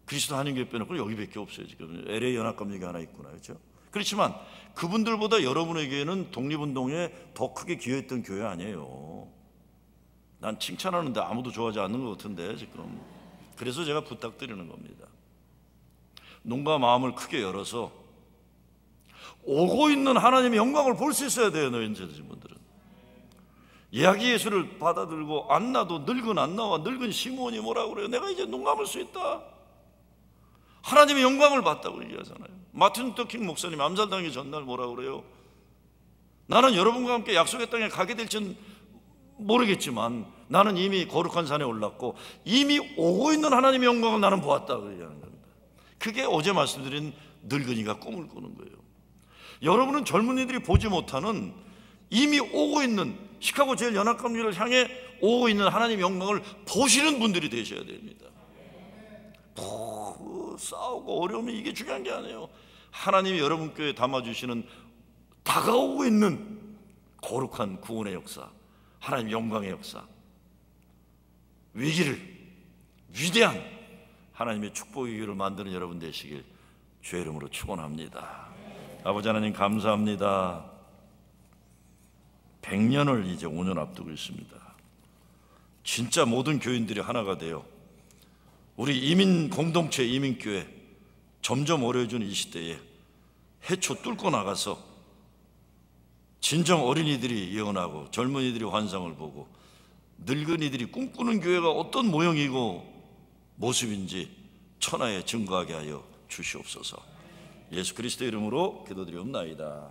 그리스도 한인교회 빼놓고 여기밖에 없어요. 지금 LA 연합감리교 하나 있구나, 그렇죠? 그렇지만 그분들보다 여러분의 교회는 독립운동에 더 크게 기여했던 교회 아니에요. 난 칭찬하는데 아무도 좋아하지 않는 것 같은데 지금. 그래서 제가 부탁드리는 겁니다. 눈과 마음을 크게 열어서 오고 있는 하나님의 영광을 볼 수 있어야 돼요. 너희 인재되신 분들은 예약이 예수를 받아들고 안 나도 늙은 안 나와 늙은 시몬이 뭐라고 그래요? 내가 이제 눈 감을 수 있다. 하나님의 영광을 봤다고 얘기하잖아요. 마틴 루터 킹 목사님 암살당하기 전날 뭐라고 그래요? 나는 여러분과 함께 약속의 땅에 가게 될지는 모르겠지만 나는 이미 거룩한 산에 올랐고 이미 오고 있는 하나님의 영광을 나는 보았다고 얘기하는 겁니다. 그게 어제 말씀드린 늙은이가 꿈을 꾸는 거예요. 여러분은 젊은이들이 보지 못하는 이미 오고 있는 시카고 제일연합감리를 향해 오고 있는 하나님의 영광을 보시는 분들이 되셔야 됩니다. 싸우고 어려움이 이게 중요한 게 아니에요. 하나님이 여러분 교회에 담아주시는 다가오고 있는 거룩한 구원의 역사, 하나님 영광의 역사, 위기를 위대한 하나님의 축복의 기회를 만드는 여러분 되시길 주의 이름으로 축원합니다. 아버지 하나님 감사합니다. 100년을 이제 5년 앞두고 있습니다. 진짜 모든 교인들이 하나가 되어 우리 이민 공동체, 이민교회 점점 어려워지는 이 시대에 해초 뚫고 나가서 진정 어린이들이 예언하고 젊은이들이 환상을 보고 늙은이들이 꿈꾸는 교회가 어떤 모형이고 모습인지 천하에 증거하게 하여 주시옵소서. 예수 그리스도 이름으로 기도드리옵나이다.